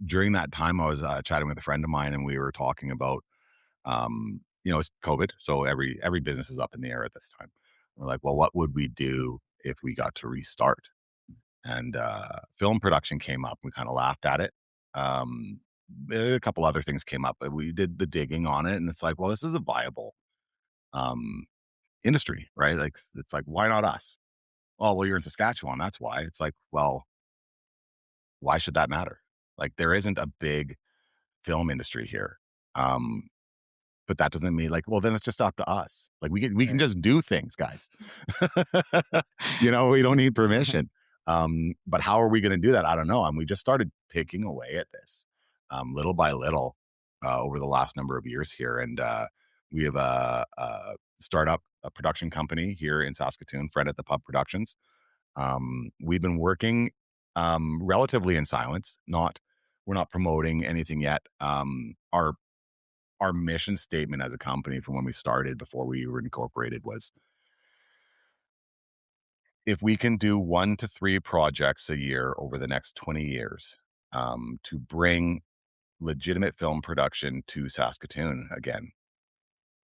S1: during that time, I was chatting with a friend of mine, and we were talking about, it's COVID, so every business is up in the air at this time. We're like, well, what would we do if we got to restart? And film production came up. We kind of laughed at it. Um, a couple other things came up, but we did the digging on it, and it's like, well, this is a viable um, industry, right? Like, it's like, why not us? Oh, well, you're in Saskatchewan, that's why. It's like, well, why should that matter? Like, there isn't a big film industry here. Um, but that doesn't mean, like, well, then it's just up to us. Like, we can
S2: Right.
S1: just do things, guys. We don't need permission. But how are we going to do that? I don't know. And we just started picking away at this, little by little, over the last number of years here. And we have a startup, a production company here in Saskatoon, Fred at the Pub Productions. We've been working relatively in silence. Not We're not promoting anything yet. Our mission statement as a company from when we started, before we were incorporated, was if we can do 1 to 3 projects a year over the next 20 years, to bring legitimate film production to Saskatoon again.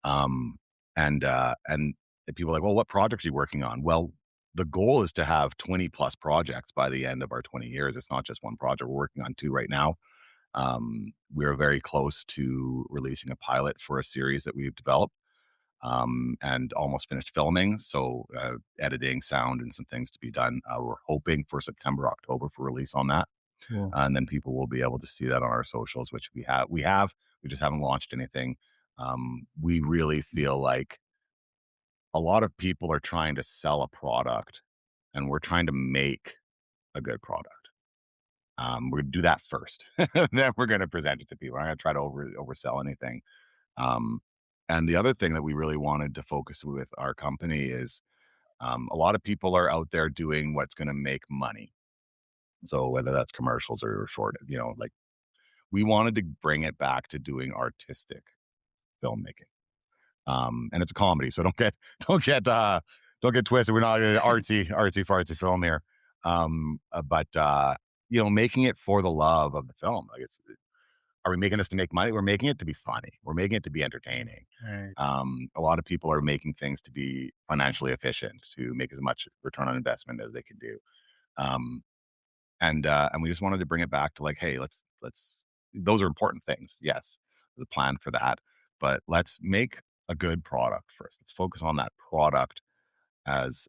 S1: Um, and people are like, well, what projects are you working on? Well, the goal is to have 20 plus projects by the end of our 20 years. It's not just one project. We're working on 2 right now. We're very close to releasing a pilot for a series that we've developed, and almost finished filming. So, editing, sound, and some things to be done. We're hoping for September, October for release on that.
S2: Cool.
S1: And then people will be able to see that on our socials, which we just haven't launched anything. We really feel like a lot of people are trying to sell a product, and we're trying to make a good product. We're gonna do that first, then we're gonna present it to people. I'm not gonna try to oversell anything. Um, and the other thing that we really wanted to focus with our company is, a lot of people are out there doing what's going to make money. So whether that's commercials or short, like, we wanted to bring it back to doing artistic filmmaking. And it's a comedy, so don't get twisted. We're not artsy fartsy film here. But making it for the love of the film. Like, are we making this to make money? We're making it to be funny. We're making it to be entertaining.
S2: Right.
S1: A lot of people are making things to be financially efficient, to make as much return on investment as they can do. Um, and we just wanted to bring it back to, like, hey, let's those are important things. Yes, there's a plan for that, but let's make a good product first. Let's focus on that product as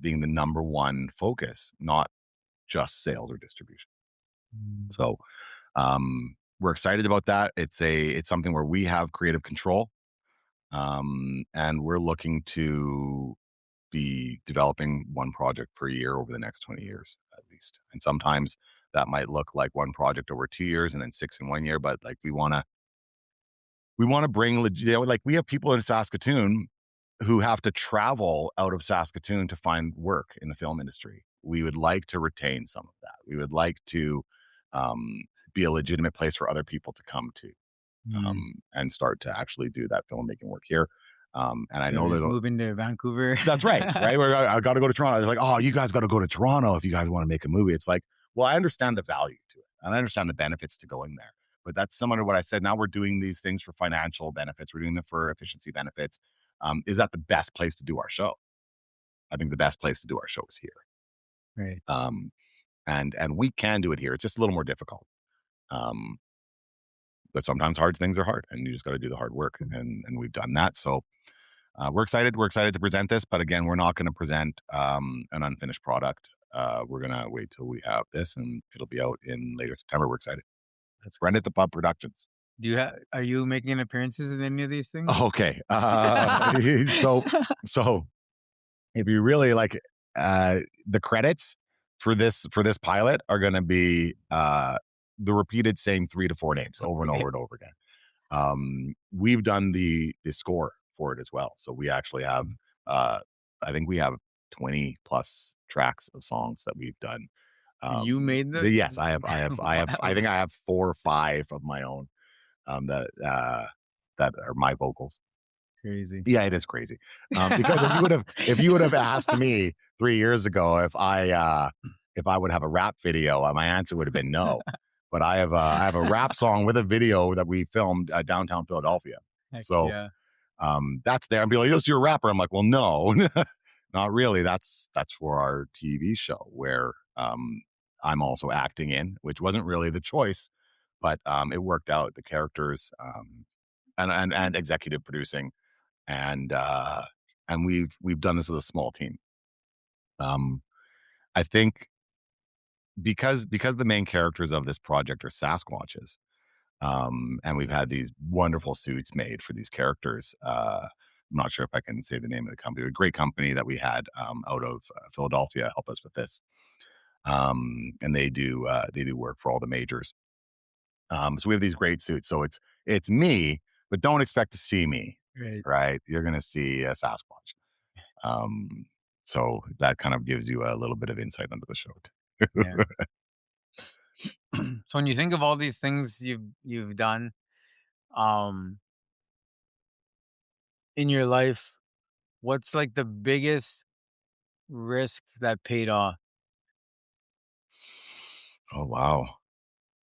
S1: being the number one focus, not just sales or distribution.
S2: Mm.
S1: So we're excited about that. It's something where we have creative control, and we're looking to be developing one project per year over the next 20 years at least. And sometimes that might look like one project over 2 years and then 6 in 1 year. But like, we want to bring like, we have people in Saskatoon who have to travel out of Saskatoon to find work in the film industry. We would like to retain some of that. We would like to um, be a legitimate place for other people to come to,
S2: Mm.
S1: and start to actually do that filmmaking work here. And I
S2: So
S1: know
S2: just
S1: there's
S2: moving to Vancouver.
S1: That's right, right? Where I got to go to Toronto. It's like, oh, you guys got to go to Toronto if you guys want to make a movie. It's like, well, I understand the value to it, and I understand the benefits to going there. But that's similar to what I said. Now we're doing these things for financial benefits. We're doing them for efficiency benefits. Is that the best place to do our show? I think the best place to do our show is here.
S2: Right.
S1: Um, and we can do it here. It's just a little more difficult. Um, but sometimes hard things are hard, and you just got to do the hard work. And we've done that. So we're excited. We're excited to present this, but again, we're not going to present an unfinished product. We're going to wait till we have this, and it'll be out in later September. We're excited.
S2: That's
S1: Brenda at the Pub Productions.
S2: Do you have? Are you making appearances in any of these things?
S1: Okay. So so if you really like, the credits for this pilot are going to be the repeated same 3 to 4 names over and
S2: Okay.
S1: over and over again. We've done the score for it as well, so we actually have, uh, I think we have 20 plus tracks of songs that we've done.
S2: You made the
S1: Yes, I
S2: wow,
S1: think I have 4 or 5 of my own, that are my vocals.
S2: crazy.
S1: Yeah, it is crazy. Because if you would have asked me 3 years ago if I would have a rap video, my answer would have been no. But I have a rap song with a video that we filmed, downtown Philadelphia.
S2: Heck
S1: So,
S2: yeah.
S1: that's there, and be like, "Yes, you're a rapper." I'm like, "Well, no, not really. That's for our TV show where, I'm also acting in, which wasn't really the choice, but, it worked out. The characters, and executive producing, and we've done this as a small team. Um, I think because the main characters of this project are Sasquatches, and we've had these wonderful suits made for these characters. I'm not sure if I can say the name of the company. A great company that we had, out of Philadelphia help us with this, and they do work for all the majors. So we have these great suits. So it's me, but don't expect to see me.
S2: Right.
S1: Right? You're going to see a Sasquatch. Um, so that kind of gives you a little bit of insight into the show too.
S2: Yeah. So when you think of all these things you've done, um, in your life, what's like the biggest risk that paid off?
S1: Oh wow.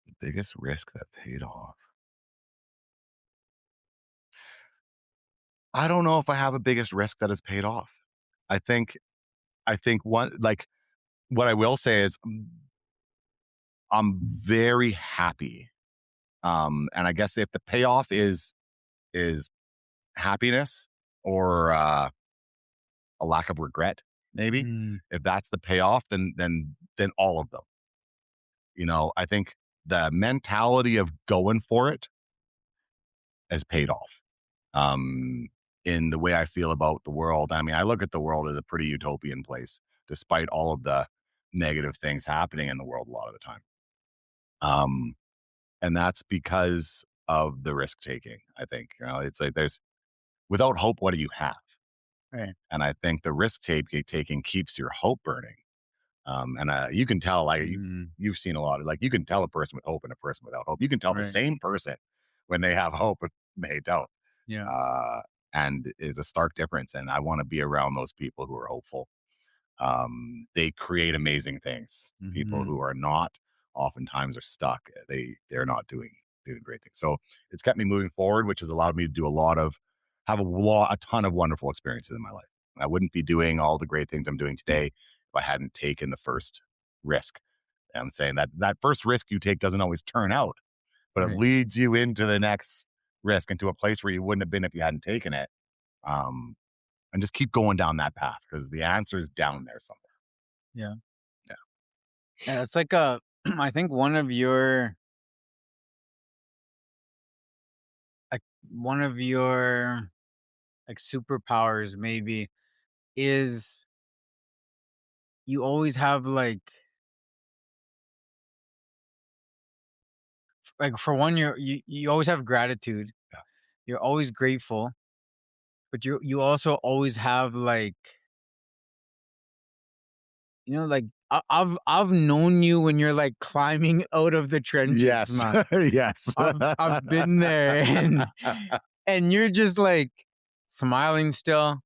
S1: The biggest risk that paid off. I don't know if I have a biggest risk that has paid off. I think one like what I will say is, I'm very happy. And I guess if the payoff is happiness or a lack of regret, maybe.
S2: Mm,
S1: If that's the payoff, then all of them. I think the mentality of going for it has paid off. Um, in the way I feel about the world. I mean, I look at the world as a pretty utopian place, despite all of the negative things happening in the world a lot of the time. Um, and that's because of the risk taking. I think it's like there's without hope, what do you have?
S2: right.
S1: And I think the risk taking keeps your hope burning. And you can tell, like
S2: Mm,
S1: you've seen a lot of, like you can tell a person with hope and a person without hope. You can tell the
S2: right.
S1: same person when they have hope and they don't.
S2: Yeah.
S1: Uh, and is a stark difference. And I want to be around those people who are hopeful. They create amazing things. People
S2: Hmm.
S1: who are not oftentimes are stuck. They're not doing great things. So it's kept me moving forward, which has allowed me to do a ton of wonderful experiences in my life. I wouldn't be doing all the great things I'm doing today if I hadn't taken the first risk. And I'm saying that first risk you take doesn't always turn out, but it
S2: Right.
S1: leads you into the next risk, into a place where you wouldn't have been if you hadn't taken it. Um, and just keep going down that path because the answer is down there somewhere.
S2: Yeah.
S1: Yeah.
S2: Yeah. It's like a. I think like one of your like superpowers maybe is you always have like for one you always have gratitude.
S1: Yeah.
S2: You're always grateful, but you also always have like like I've known you when you're like climbing out of the trenches,
S1: Yes.
S2: man.
S1: Yes.
S2: I've been there and you're just like smiling still.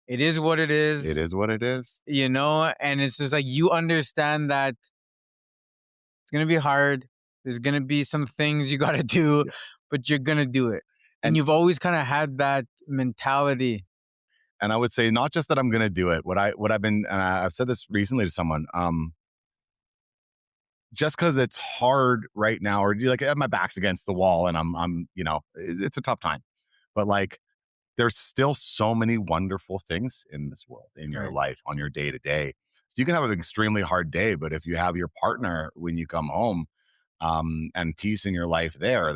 S2: It is what it
S1: It
S2: is,
S1: is what it is.
S2: and it's just like you understand that it's gonna be hard. There's gonna be some things you gotta do,
S1: Yeah.
S2: but you're gonna do it. And
S1: And
S2: you've always kind of had that mentality.
S1: I would say not just that I'm gonna do it. What I've been and I've said this recently to someone, just because it's hard right now, or like my back's against the wall and it's a tough time. But like there's still so many wonderful things in this world, in your
S2: Right.
S1: life, on your day to day. So you can have an extremely hard day, but if you have your partner when you come home, and peace in your life there,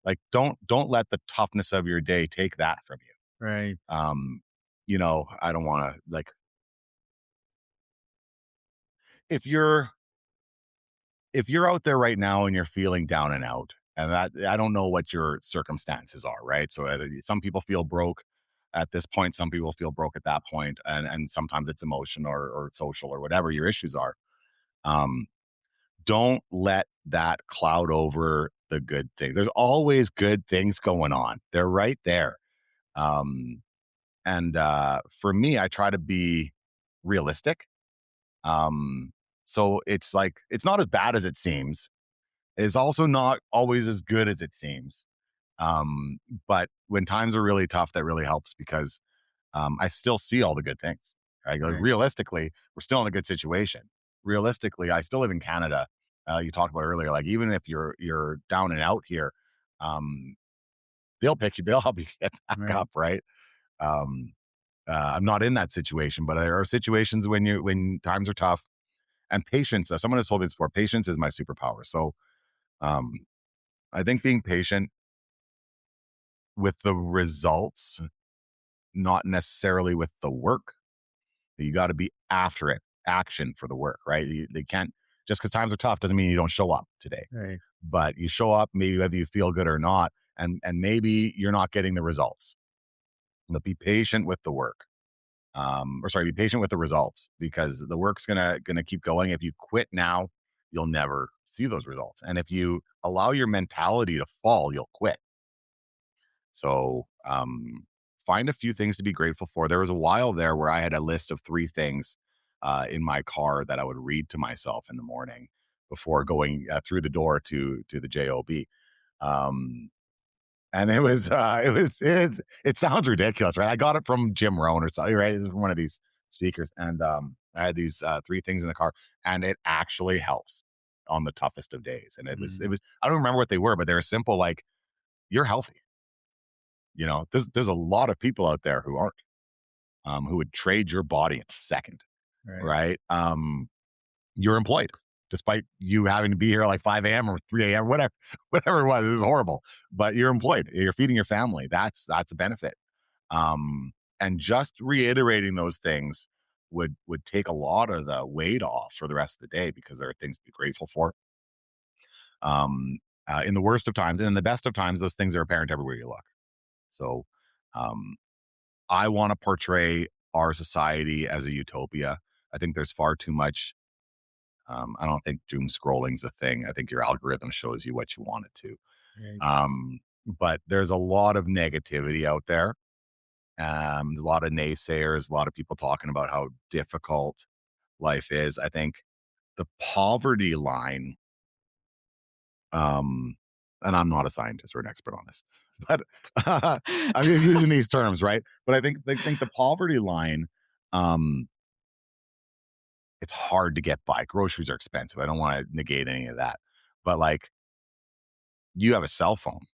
S1: Like, don't let the toughness of your day take that from you.
S2: Right.
S1: Um, I don't want to like if you're if you're out there right now and you're feeling down and out, and that I don't know what your circumstances are, right? So some people feel broke at this point, some people feel broke at that point, and sometimes it's emotion or social or whatever your issues are. Um, don't let that cloud over the good things. There's always good things going on. They're right there. Um, and For me, I try to be realistic. Um, so it's like it's not as bad as it seems. It's also not always as good as it seems. Um, but when times are really tough, that really helps because I still see all the good things. Right? Like,
S2: Right.
S1: realistically, we're still in a good situation. Realistically, I still live in Canada. You talked about earlier, like even if you're down and out here, um, they'll pick you, they'll help you get back
S2: Right.
S1: up, right? Um, I'm not in that situation, but there are situations when times are tough and patience. Someone has told me this before. Patience is my superpower. So um, I think being patient with the results, not necessarily with the work. You got to be after it, action for the work, right? They can't just because times are tough doesn't mean you don't show up today,
S2: Right.
S1: but you show up maybe whether you feel good or not, and maybe you're not getting the results, but be patient with the work. Be patient with the results because the work's gonna keep going. If you quit now, you'll never see those results, and if you allow your mentality to fall, you'll quit. So, find a few things to be grateful for. There was a while there where I had a list of 3 things, in my car that I would read to myself in the morning before going, through the door to the job. Um, and it sounds ridiculous, right? I got it from Jim Rohn or something, right? It's one of these speakers, and, I had these, 3 things in the car, and it actually helps on the toughest of days, and
S2: Mm.
S1: I don't remember what they were, but they were simple, like, "You're healthy." There's a lot of people out there who aren't, who would trade your body in a second,
S2: Right.
S1: right? You're employed, despite you having to be here at like 5 a.m. or 3 a.m. whatever, whatever it was. It was horrible, but you're employed. You're feeding your family. That's a benefit. Um, and just reiterating those things would take a lot of the weight off for the rest of the day because there are things to be grateful for. Um, in the worst of times and in the best of times, those things are apparent everywhere you look. So, um, I want to portray our society as a utopia. I think there's far too much. I don't think doom scrolling's a thing. I think your algorithm shows you what you want it to.
S2: Right.
S1: But there's a lot of negativity out there. A lot of naysayers, a lot of people talking about how difficult life is. I think the poverty line, um, and I'm not a scientist or an expert on this, but I'm just using these terms, right? But I think the poverty line, um, it's hard to get by. Groceries are expensive. I don't want to negate any of that. But like you have a cell phone.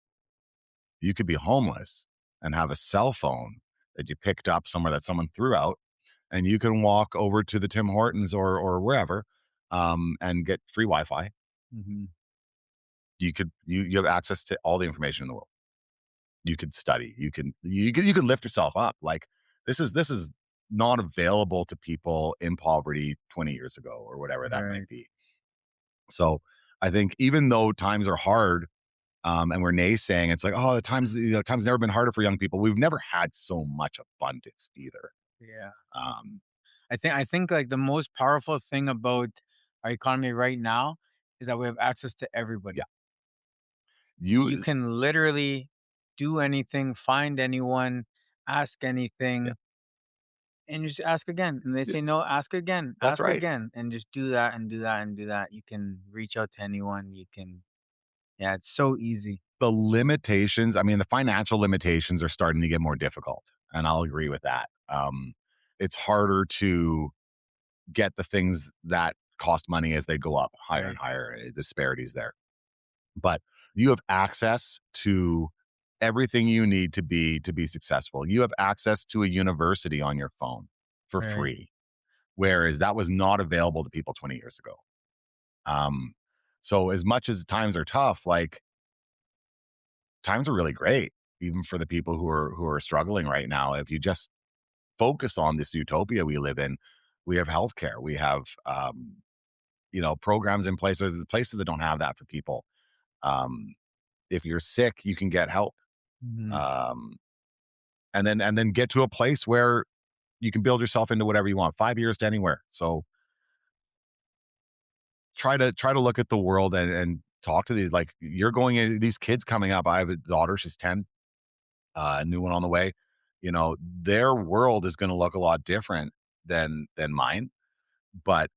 S1: You could be homeless and have a cell phone that you picked up somewhere that someone threw out, and you can walk over to the Tim Hortons or wherever, and get free Wi-Fi.
S2: Mhm.
S1: You have access to all the information in the world. You could study. You could lift yourself up. Like this is not available to people in poverty 20 years ago or whatever that might
S2: Right.
S1: be. So I think even though times are hard, and we're naysaying, it's like, oh, the times never been harder for young people. We've never had so much abundance either.
S2: Yeah.
S1: Um,
S2: I think like the most powerful thing about our economy right now is that we have access to
S1: yeah,
S2: everybody. So you
S1: you,
S2: can literally do anything, find anyone, ask
S1: yeah,
S2: anything, and just ask again. And they
S1: yeah,
S2: say no,
S1: that's
S2: ask
S1: right.
S2: again, and just do that and do that and do that. You can reach out to anyone. You can, yeah, it's so easy.
S1: The limitations, I mean, the financial limitations are starting to get more difficult, and I'll agree with that. It's harder to get the things that cost money as they go up higher and
S2: Right.
S1: higher. Disparities there, but you have access to everything you need to be successful. You have access to a university on your phone for
S2: Right.
S1: free, whereas that was not available to people 20 years ago. Um, so as much as times are tough, like times are really great, even for the people who are struggling right now. If you just focus on this utopia we live in, we have healthcare, we have programs in place. There's places that don't have that for people. Um, if you're sick, you can get help.
S2: Mhm.
S1: Um, and then get to a place where you can build yourself into whatever you want. 5 years to anywhere. So try to look at the world and talk to these, like, you're going in, these kids coming up. I have a daughter, she's 10, a new one on the way. Their world is going to look a lot different than mine, but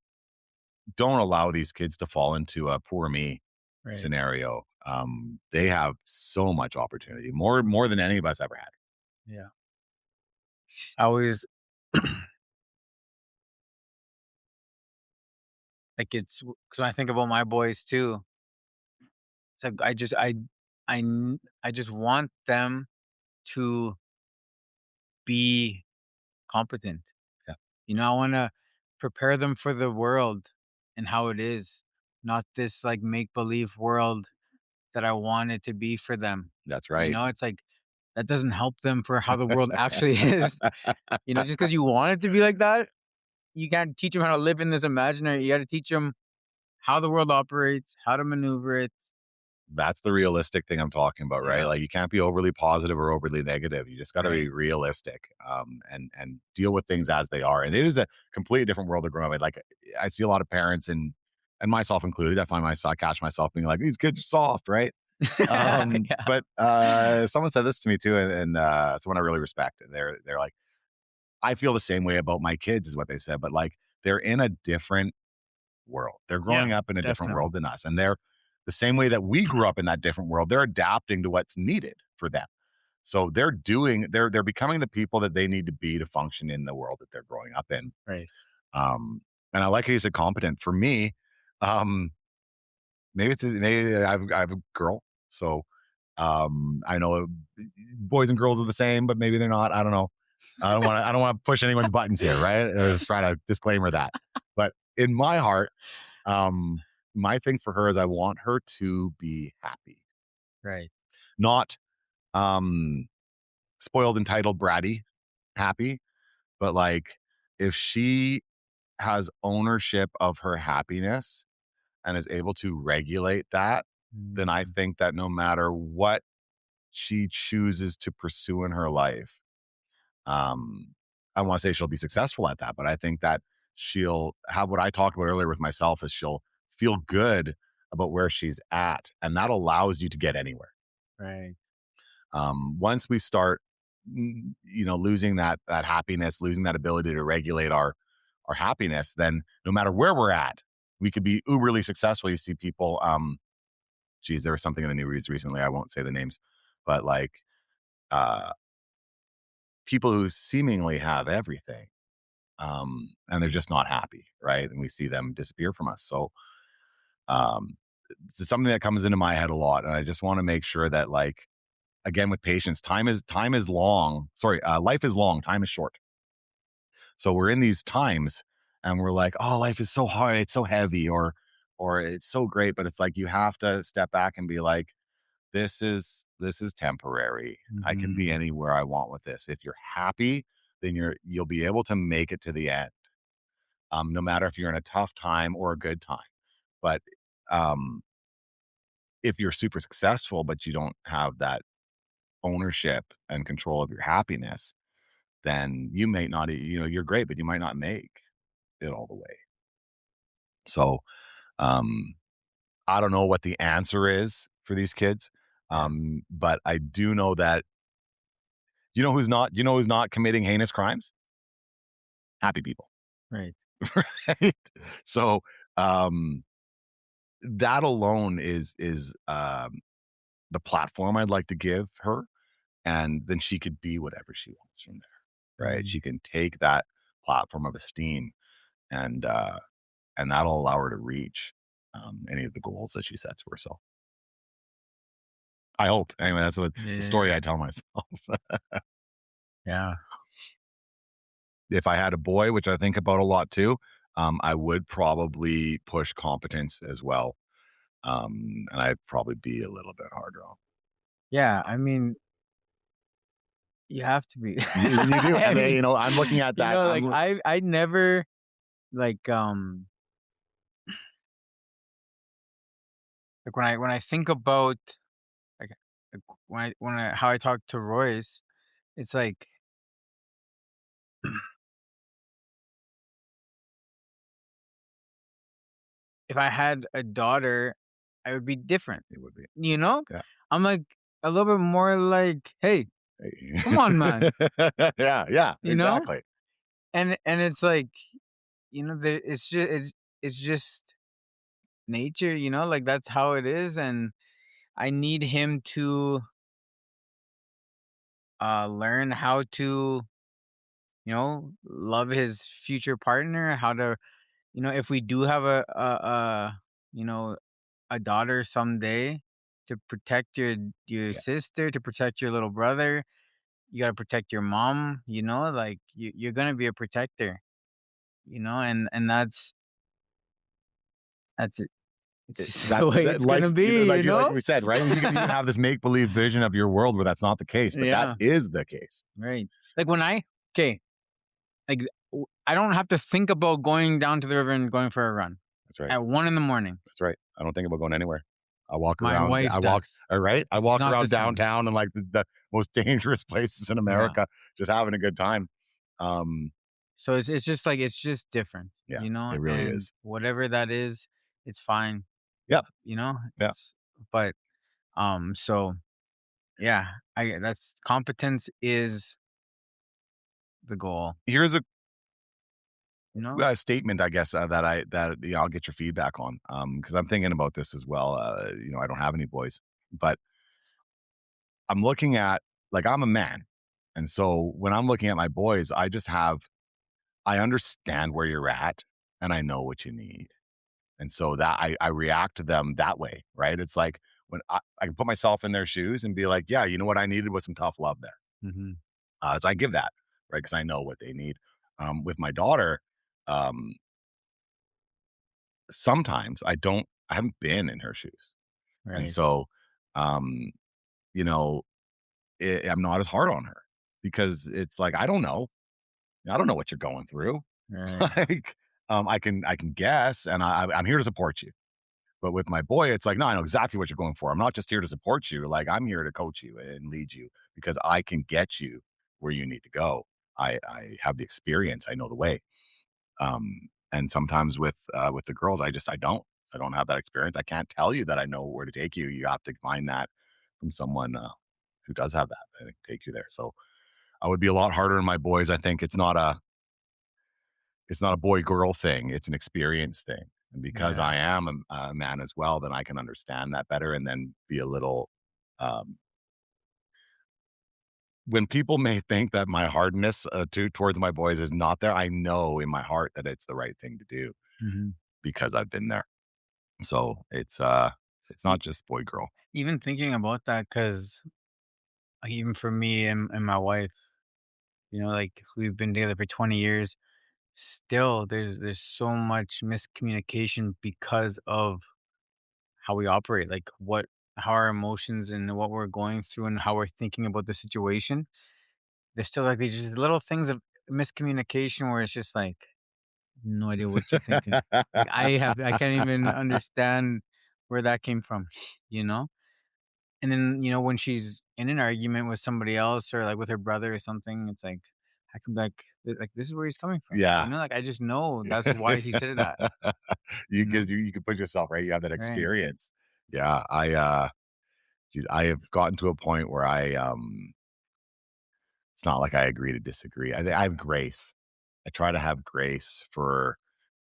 S1: don't allow these kids to fall into a poor me
S2: Right.
S1: scenario. They have so much opportunity, more than any of us ever had.
S2: Yeah. I always like it's because when I think about my boys too, it's like I just want them to be competent.
S1: Yeah,
S2: I want to prepare them for the world and how it is, not this like make believe world that I want it to be for them.
S1: that's right.
S2: It's like that doesn't help them for how the world actually is. Just because you want it to be like that, you can't teach them how to live in this imaginary. You got to teach them how the world operates, how to maneuver it.
S1: That's the realistic thing I'm talking about, right?
S2: Yeah.
S1: Like, you can't be overly positive or overly negative. You just got to be
S2: Right.
S1: realistic, and deal with things as they are. And it is a completely different world to grow up in. Like, I see a lot of parents and myself included. I catch myself being like, these kids are soft, right?
S2: Yeah.
S1: But someone said this to me too, and someone I really respect. And they're like, I feel the same way about my kids, is what they said. But like, they're in a different world. They're
S2: Yeah.
S1: growing up in a different
S2: Definitely.
S1: world than us. And they're the same way that we grew up in that different world, they're adapting to what's needed for them. So they're becoming the people that they need to be to function in the world that they're growing up in.
S2: Right.
S1: Um, and I like how you said competent. For me, um, maybe I have a girl, so I know boys and girls are the same, but maybe they're not. I don't know. I don't want to push anyone's buttons here, right? Or just try to disclaimer that. But in my heart, um, my thing for her is I want her to be happy,
S2: Right.
S1: not um, spoiled, entitled, bratty, happy, but like, if she has ownership of her happiness and is able to regulate that, then I
S2: Mhm.
S1: think that no matter what she chooses to pursue in her life, um, I want to say she'll be successful at that, but I think that she'll have what I talked about earlier with myself, is she'll feel good about where she's at, and that allows you to get anywhere.
S2: Right.
S1: Once we start, losing that happiness, losing that ability to regulate our happiness, then no matter where we're at, we could be uberly successful. You see people, geez, there was something in the news recently. I won't say the names, but like, uh, people who seemingly have everything, and they're just not happy, right? And we see them disappear from us. So, um, it's something that comes into my head a lot, and I just want to make sure that, like, again, with patience, time is long. Sorry, life is long, time is short. So we're in these times, and we're like, oh, life is so hard, it's so heavy, or it's so great, but it's like you have to step back and be like, this is temporary. I can be
S2: Mhm.
S1: anywhere I want with this. If you're happy, then you'll be able to make it to the end. No matter if you're in a tough time or a good time. But um, if you're super successful, but you don't have that ownership and control of your happiness, then you may not, you're great, but you might not make it all the way. So, um, I don't know what the answer is for these kids.
S2: Yeah.
S1: But I do know that, who's not committing heinous crimes? Happy people.
S2: Right.
S1: Right? So, um, that alone is the platform I'd like to give her, and then she could be whatever she wants from there, right?
S2: Mhm.
S1: She can take that platform of esteem, and and that'll allow her to reach any of the goals that she sets for herself. I hope. Anyway, that's what the
S2: Yeah.
S1: story I tell myself.
S2: Yeah.
S1: If I had a boy, which I think about a lot too, I would probably push competence as well, and I'd probably be a little bit harder on.
S2: Yeah, I mean, you have to be.
S1: You do,
S2: I
S1: and then,
S2: mean,
S1: I'm looking at that.
S2: like I never like when I think about like, when I how I talk to Royce, it's like if I had a daughter, I would be different.
S1: It would be,
S2: You know?
S1: yeah.
S2: I'm like a little bit more like, hey, come on, man.
S1: Yeah, yeah,
S2: You know?
S1: exactly.
S2: And it's like, it's just nature, like that's how it is. And I need him to learn how to, love his future partner, how to, if we do have you know, a daughter someday, to protect your
S1: Yeah.
S2: sister, to protect your little brother. You gotta protect your mom, like you're gonna be a protector, and that's it. It's just
S1: That
S2: the way
S1: that
S2: it's gonna
S1: life,
S2: be,
S1: like we said, right? You can have this make believe vision of your world where that's not the case, but that
S2: Yeah,
S1: is the case.
S2: right. Like when okay, like I don't have to think about going down to the river and going for a run
S1: That's right.
S2: at 1 in the morning.
S1: That's right. I don't think about going anywhere. I walk
S2: My
S1: around.
S2: wife
S1: I walk.
S2: does.
S1: All right. I
S2: It's
S1: walk
S2: not the
S1: around
S2: same.
S1: downtown and like the most dangerous places in
S2: Yeah.
S1: America, just having a good time. Um,
S2: So it's just like it's just different,
S1: yeah, it really
S2: and
S1: is.
S2: whatever that is, it's fine,
S1: Yeah, yeah.
S2: It's but so yeah, I that's competence is the goal,
S1: Here's
S2: you know?
S1: a statement, I guess, that I'll get your feedback on, because I'm thinking about this as well. I don't have any boys, but I'm looking at, like, I'm a man, and so when I'm looking at my boys, I understand where you're at, and I know what you need. And so that I react to them that way, right? It's like when I can put myself in their shoes and be like, yeah, you know what I needed was some tough love there.
S2: Mhm.
S1: So I give that, right? Because I know what they need. With my daughter, um, sometimes I haven't been in her shoes. And
S2: Right,
S1: so, um, you know, I'm not as hard on her because it's like, I don't know. I don't know what you're going through.
S2: right,
S1: Like, I can guess, and I'm here to support you. But with my boy, it's like, no, I know exactly what you're going for. I'm not just here to support you. Like, I'm here to coach you and lead you because I can get you where you need to go. I have the experience. I know the way. And sometimes with the girls, I don't have that experience. I can't tell you that I know where to take you. You have to find that from someone who does have that. I think take you there. So I would be a lot harder on my boys. I think it's not a boy girl thing. It's an experience thing. And because
S2: yeah,
S1: I am a man as well, then I can understand that better and then be a little, um, when people may think that my hardness towards my boys is not there, I know in my heart that it's the right thing to do
S2: mhm.
S1: because I've been there. So it's
S2: E
S1: not just boy girl.
S2: Even thinking about that, because even for me and my wife, like, we've been together for 20 years, still, there's so much miscommunication because of how we operate, like, how our emotions and what we're going through and how we're thinking about the situation. There's still, like, these just little things of miscommunication where it's just like, no idea what you're thinking. Like, I can't even understand where that came from, you know? And then, when she's in an argument with somebody else or, like, with her brother or something, it's like, I can be like, "This is where he's coming from."
S1: Yeah.
S2: Like, I just know that's why he said that,
S1: You
S2: you know?
S1: because you can put yourself right. You have that
S2: Right.
S1: experience. Yeah. Dude, I have gotten to a point where it's not like I agree to disagree. I have grace. I try to have grace for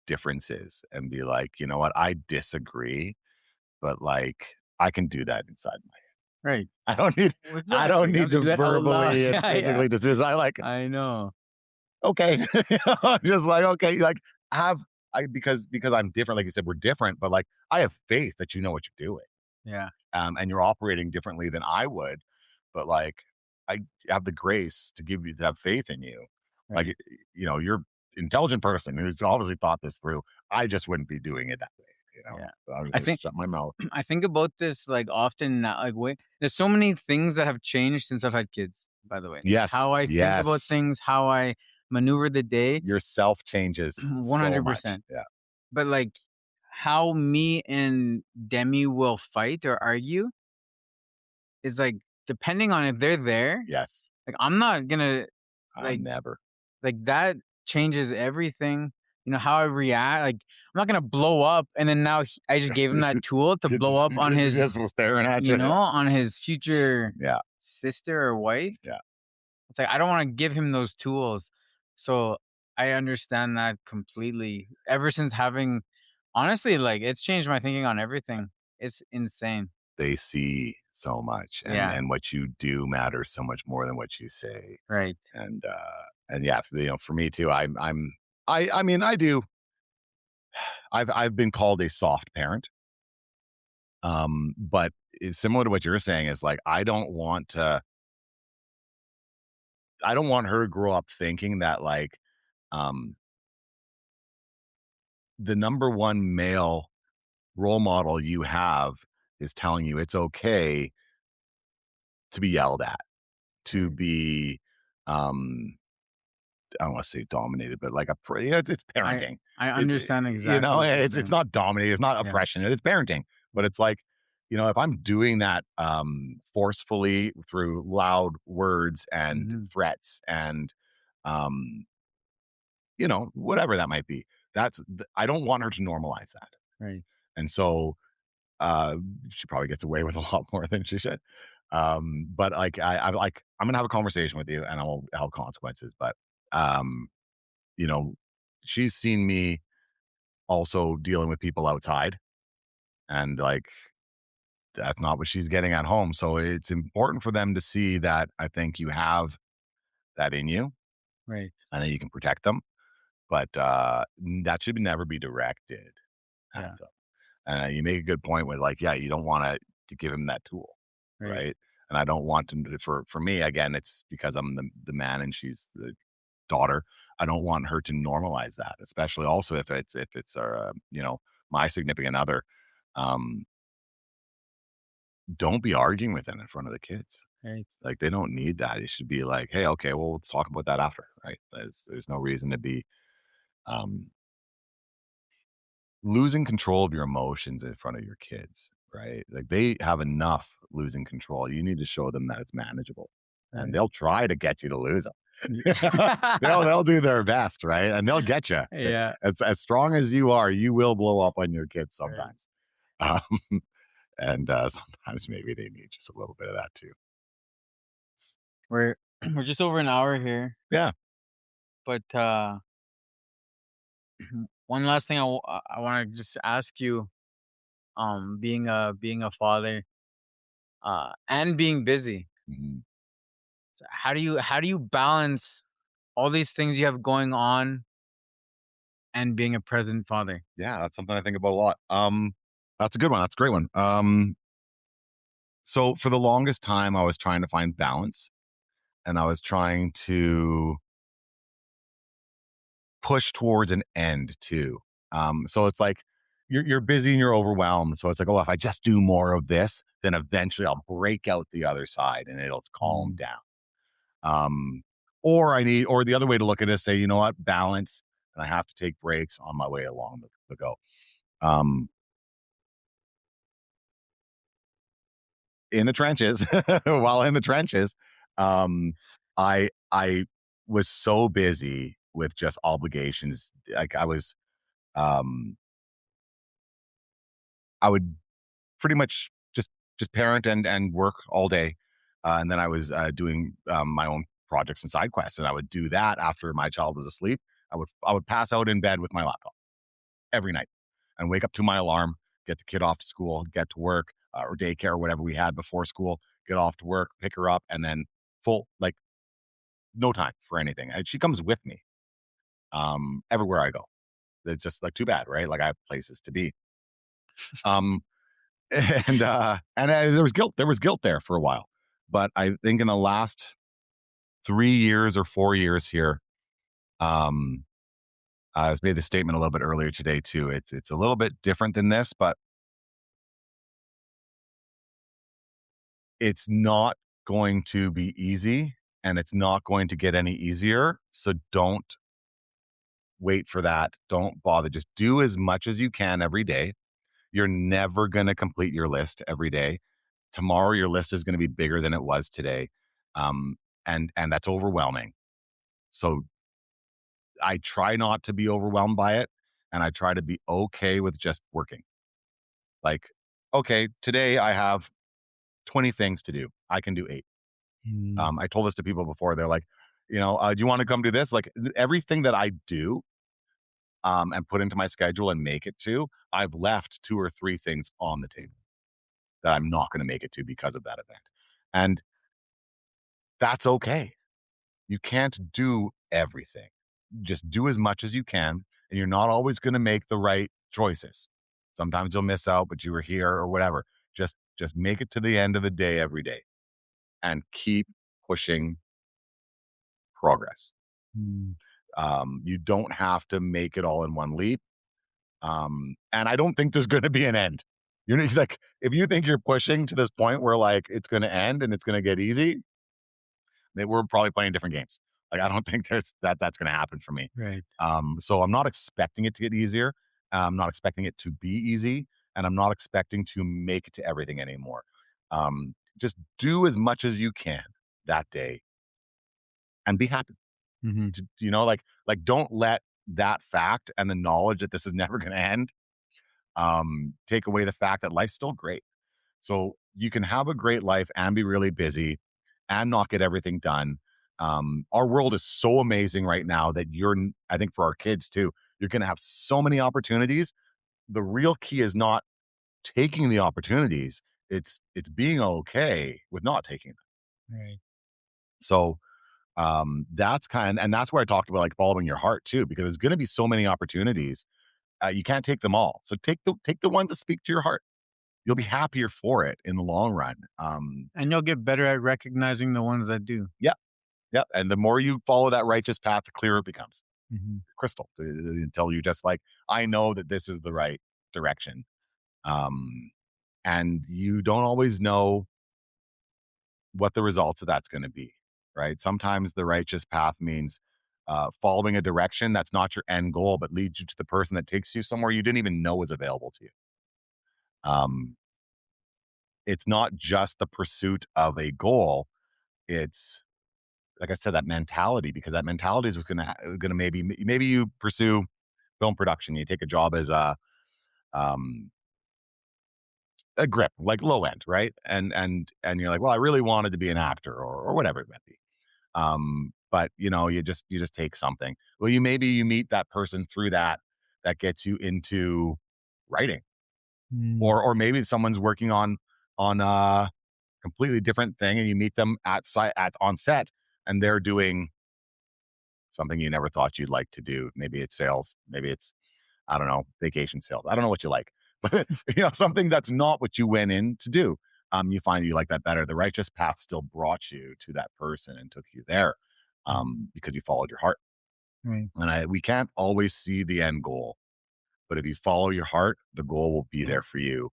S1: differences and be like, you know what, I disagree, but like I can do that inside my
S2: Right.
S1: I don't need
S2: Well,
S1: I don't
S2: exactly. You don't
S1: need
S2: have to
S1: to
S2: do that out loud.
S1: verbally and
S2: Yeah, yeah.
S1: physically dismiss. I like,
S2: I know.
S1: okay. I'm just like, okay, like have I because I'm different, like you said, we're different, but like I have faith that you know what you're doing.
S2: Yeah.
S1: And you're operating differently than I would, but like I have the grace to have faith in you. Like,
S2: Right.
S1: you're an intelligent person who's obviously thought this through. I just wouldn't be doing it that way.
S2: Yeah.
S1: So I'm just
S2: I
S1: going to
S2: think
S1: shut my mouth.
S2: I think about this like often now, like there's so many things that have changed since I've had kids, by the way. Like
S1: Yes.
S2: how I think about
S1: Yes.
S2: things, how I maneuver the day,
S1: Yourself changes so much.
S2: 100%.
S1: Yeah.
S2: But like how me and Demi will fight or argue is like depending on if they're there,
S1: Yes.
S2: like I'm not gonna like
S1: Never.
S2: that changes everything. You know, how I react, like, I'm not gonna blow up and then now I just gave him that tool to blow up on
S1: Kids
S2: his,
S1: just staring at you.
S2: on his future
S1: Yeah.
S2: sister or wife.
S1: Yeah.
S2: It's like I don't wanna give him those tools. So, I understand that completely. Ever since having honestly, like, it's changed my thinking on everything. It's insane.
S1: They see so much,
S2: Yeah,
S1: and what you do matters so much more than what you say.
S2: right,
S1: And yeah, for me too, I mean, I do. I've been called a soft parent. But it's similar to what you're saying is like, I don't want her to grow up thinking that like, um, the number one male role model you have is telling you it's okay to be yelled at, to
S2: right.
S1: be, um, I don't want to say dominated, but like it's
S2: I
S1: parenting.
S2: I
S1: It's
S2: understand exactly what you're
S1: it's
S2: saying.
S1: not dominating, it's not
S2: Yeah.
S1: oppression, it's parenting. But it's like, if I'm doing that forcefully through loud words and
S2: Mhm.
S1: threats and um, whatever that might be, I don't want her to normalize that.
S2: Right,
S1: And so uh she probably gets away with a lot more than she should. But like I'm like, I'm gonna have a conversation with you and I'll have consequences. But um you know, she's seen me also dealing with people outside, and like that's not what she's getting at home. So it's important for them to see that I think you have that in you
S2: right.
S1: and that you can protect them. But that should never be directed at
S2: Yeah,
S1: them. And you make a good point with like, yeah, you don't want to give him that tool,
S2: right,
S1: right? And I don't want him to, for me again, it's because I'm the man and she's the daughter. I don't want her to normalize that, especially also if it's my significant other. Um, don't be arguing with them in front of the kids.
S2: right,
S1: Like they don't need that. It should be like, hey, okay, well, let's talk about that after, right? There's no reason to be um, losing control of your emotions in front of your kids, right? Like they have enough losing control. You need to show them that it's manageable, and
S2: right.
S1: they'll try to get you to lose
S2: Ye
S1: them. They'll do their best, right? And they'll get you.
S2: Yeah,
S1: As strong as you are, you will blow up on your kids
S2: right.
S1: sometimes, um, and sometimes maybe they need just a little bit of that too.
S2: We're we're just over an hour here,
S1: Yeah.
S2: but, one last thing I wanna just ask you, being a father, and being busy,
S1: Mhm.
S2: so how do you balance all these things you have going on and being a present father?
S1: Yeah, that's something I think about a lot. That's a good one. That's a great one. So for the longest time, I was trying to find balance, and I was trying to push towards an end too. So it's like you're busy and you're overwhelmed. So it's like, oh, if I just do more of this, then eventually I'll break out the other side and it'll calm
S2: Mm,
S1: down. Um, or the other way to look at it is say, you know what, balance, and I have to take breaks on my way along the go. Um, in the trenches, while in the trenches, um, I was so busy with just obligations. Like um, I would pretty much just parent and work all day, and then I was doing my own projects and side quests, and I would do that after my child was asleep. I would pass out in bed with my laptop every night, and wake up to my alarm, get the kid off to school, get to work or daycare or whatever we had before school, get off to work, pick her up, and then full like no time for anything. And she comes with me everywhere I go. It's just like too bad, right? Like I have places to be. Um, and there was guilt. There was guilt there for a while, but I think in the last 3 years or 4 years here, um, I made the statement a little bit earlier today too. It's a little bit different than this, but it's not going to be easy and it's not going to get any easier. So don't wait for that. Don't bother. Just do as much as you can every day. You're never going to complete your list every day. Tomorrow, your list is going to be bigger than it was today. Um, and that's overwhelming. So I try not to be overwhelmed by it. And I try to be okay with just working. Like, okay, today I have 20 things to do. I can do 8.
S2: Mm,
S1: I told this to people before. They're like, do you want to come do this? Like everything that I do and put into my schedule and make it to, I've left 2 or 3 things on the table that I'm not going to make it to because of that event. And that's okay. You can't do everything. Just do as much as you can. And you're not always going to make the right choices. Sometimes you'll miss out, but you were here or whatever. Just make it to the end of the day every day and keep pushing progress.
S2: mm,
S1: You don't have to make it all in one leap. And I don't think there's going to be an end. Like, if you think you're pushing to this point where like it's going to end and it's going to get easy, then we're probably playing different games. Like, I don't think that's going to happen for me.
S2: right.
S1: So I'm not expecting it to get easier. I'm not expecting it to be easy, and I'm not expecting to make it to everything anymore. Just do as much as you can that day and be happy.
S2: Hmm.
S1: Like don't let that fact and the knowledge that this is never going to end take away the fact that life's still great. So you can have a great life and be really busy and not get everything done. Our world is so amazing right now that I think for our kids too, you're going to have so many opportunities. The real key is not taking the opportunities. It's being okay with not taking them.
S2: Right.
S1: So and that's where I talked about like following your heart too, because there's going to be so many opportunities. You can't take them all. So take the ones that speak to your heart. You'll be happier for it in the long run.
S2: And you'll get better at recognizing the ones that do.
S1: Yeah, yeah. And the more you follow that righteous path, the clearer it becomes.
S2: Hmm.
S1: Crystal until you just like, I know that this is the right direction. Um, and you don't always know what the results of that's going to be, right? Sometimes the righteous path means following a direction that's not your end goal, but leads you to the person that takes you somewhere you didn't even know was available to you. Um, it's not just the pursuit of a goal. It's like I said, that mentality, because that mentality is gonna maybe you pursue film production. You take a job as um, a grip, like low end, right? And you're like, well, I really wanted to be an actor or whatever it might be. But you just take something. Well, you meet that person through that gets you into writing,
S2: Mm,
S1: or maybe someone's working on a completely different thing, and you meet them on set, and they're doing something you never thought you'd like to do. Maybe it's sales. Maybe it's, I don't know, vacation sales. I don't know what you like, but something that's not what you went in to do. You find you like that better. The righteous path still brought you to that person and took you there, because you followed your heart.
S2: right.
S1: And we can't always see the end goal, but if you follow your heart, the goal will be there for you.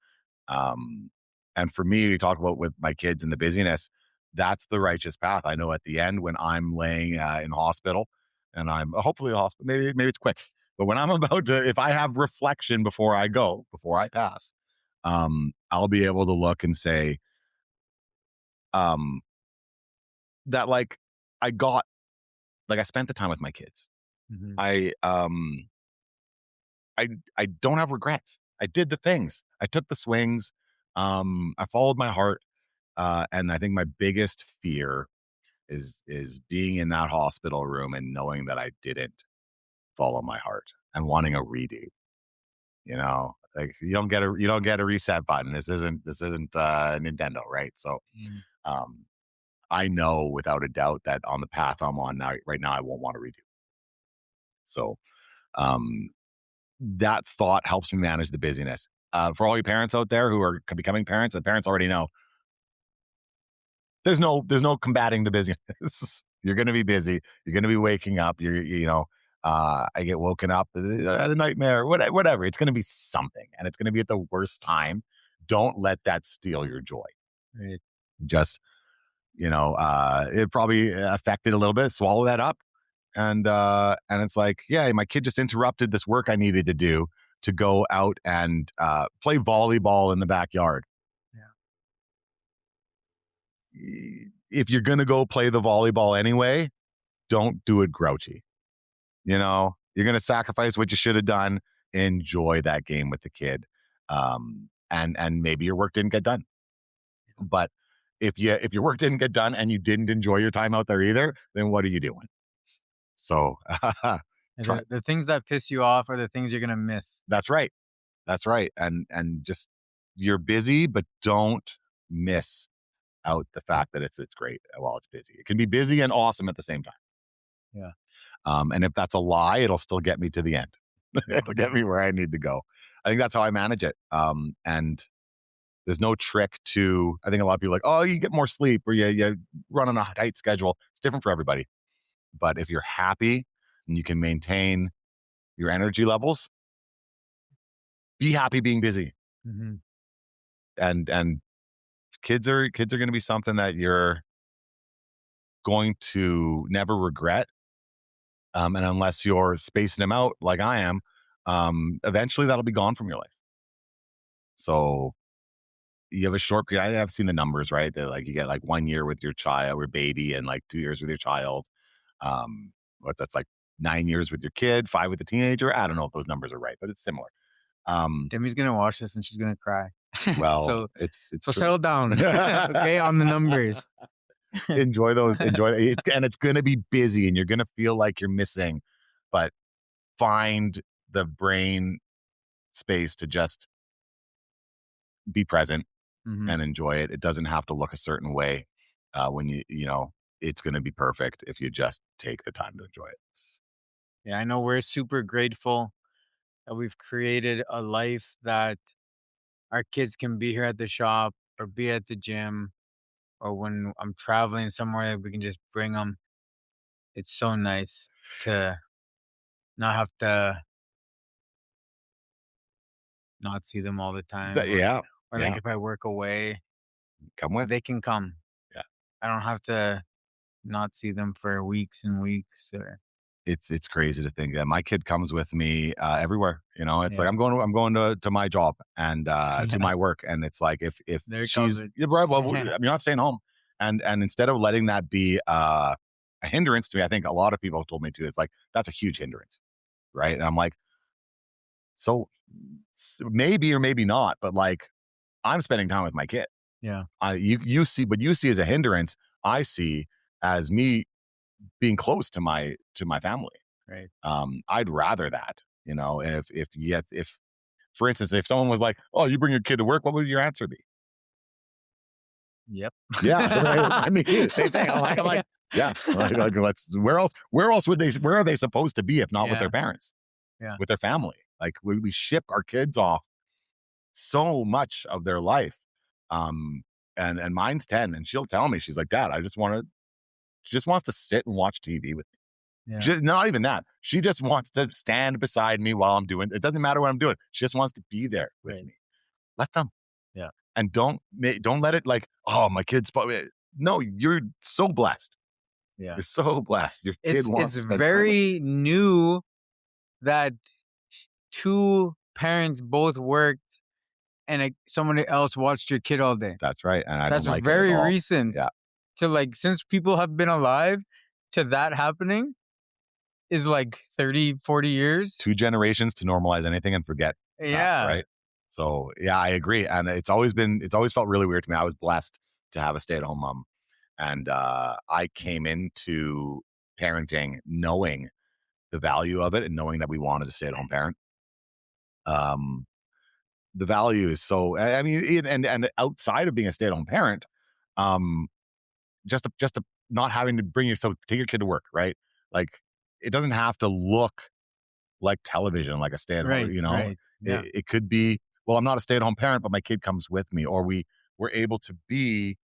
S1: Um, and for me, we talk about with my kids and the busyness, that's the righteous path. I know at the end when I'm laying in hospital and I'm hopefully hospital, maybe it's quick, but when I'm about to, if I have reflection before I pass, I'll be able to look and say, um, that like I got, like I spent the time with my kids.
S2: Hmm.
S1: I, um, I don't have regrets. I did the things. I took the swings. I followed my heart. And I think my biggest fear is being in that hospital room and knowing that I didn't follow my heart and wanting a redo. Like you don't get a reset button. This isn't Nintendo, right? So
S2: Mm,
S1: um, I know without a doubt that on the path I'm on now, right now, I won't want to redo. So um, that thought helps me manage the busyness. For all you parents out there who are becoming parents, the parents already know there's no combating the busyness. You're going to be busy. You're going to be waking up. I get woken up, a nightmare, whatever. It's going to be something, and it's going to be at the worst time. Don't let that steal your joy.
S2: Right.
S1: Just, it probably affected a little bit. Swallow that up. And it's like, yeah, my kid just interrupted this work I needed to do to go out and play volleyball in the backyard.
S2: Yeah.
S1: If you're going to go play the volleyball anyway, don't do it grouchy. You're going to sacrifice what you should have done. Enjoy that game with the kid. And maybe your work didn't get done. But if your work didn't get done and you didn't enjoy your time out there either, then what are you doing? So try.
S2: The things that piss you off are the things you're gonna miss.
S1: That's right. That's right. And just you're busy, but don't miss out the fact that it's great while it's busy. It can be busy and awesome at the same time.
S2: Yeah.
S1: And if that's a lie, it'll still get me to the end. It'll get me where I need to go. I think that's how I manage it. And there's no trick to, I think a lot of people are like, oh, you get more sleep or you run on a tight schedule. It's different for everybody. But if you're happy and you can maintain your energy levels, be happy being busy.
S2: Mm-hmm.
S1: And kids are going to be something that you're going to never regret. And unless you're spacing them out like I am, eventually that'll be gone from your life. So you have a short period. I've seen the numbers, right? That like you get like 1 year with your child or baby and like 2 years with your child. That's like 9 years with your kid, 5 with the teenager. I don't know if those numbers are right, but it's similar.
S2: Demi's gonna watch this and she's gonna cry.
S1: Well,
S2: so
S1: it's
S2: so settle down, okay, on the numbers.
S1: Enjoy those. Enjoy it, and it's going to be busy, and you're going to feel like you're missing. But find the brain space to just be present and enjoy it. It doesn't have to look a certain way when it's going to be perfect if you just take the time to enjoy it.
S2: Yeah, I know we're super grateful that we've created a life that our kids can be here at the shop or be at the gym, or when I'm traveling somewhere, we can just bring them. It's so nice to not have to not see them all the time.
S1: Yeah,
S2: Or like
S1: yeah.
S2: if I work away,
S1: Come with.
S2: they can come.
S1: Yeah,
S2: I don't have to not see them for weeks and weeks. Or
S1: it's crazy to think that my kid comes with me everywhere. It's like
S2: yeah,
S1: I'm going to my job and to my work, and it's like if
S2: there it
S1: she's
S2: comes.
S1: yeah, right, well, you're not staying home, and instead of letting that be a hindrance to me, I think a lot of people have told me too. It's like that's a huge hindrance, right? And I'm like, so maybe or maybe not, but like I'm spending time with my kid.
S2: Yeah,
S1: You see what you see as a hindrance, I see as me being close to my family.
S2: right.
S1: I'd rather that, if for instance, if someone was like, "Oh, you bring your kid to work," what would your answer be?
S2: Yep.
S1: Yeah, right. I mean, same thing. I'm like, yeah, like let's. Where else would they? Where are they supposed to be if not with
S2: Yeah.
S1: their parents,
S2: Yeah.
S1: with their family? Like we ship our kids off so much of their life. And mine's 10, and she'll tell me, she's like, "Dad, she just wants to sit and watch TV with me."
S2: Yeah.
S1: Not even that. She just wants to stand beside me while I'm doing. It doesn't matter what I'm doing. She just wants to be there with
S2: Right.
S1: me. Let them.
S2: Yeah.
S1: And don't let it like, oh, my kid's. No, you're so blessed.
S2: Yeah.
S1: You're so blessed. Your kid wants
S2: It's
S1: to spend time with you.
S2: very new that two parents both worked and somebody else watched your kid all day.
S1: That's right, and I don't
S2: That's
S1: like it
S2: very
S1: at all.
S2: recent.
S1: Yeah,
S2: To like, since people have been alive, to that happening is like 30, 40 years.
S1: 2 generations to normalize anything and forget.
S2: Yeah.
S1: Right. So yeah, I agree, and it's always felt really weird to me. I was blessed to have a stay-at-home mom, and I came into parenting knowing the value of it and knowing that we wanted a stay-at-home parent. The value is so. I mean, and outside of being a stay-at-home parent, um, just to not having to take your kid to work, right? Like it doesn't have to look like television, like a stay-at-home.
S2: Right. Right. Yeah.
S1: It could be. Well, I'm not a stay-at-home parent, but my kid comes with me, or we're able to be.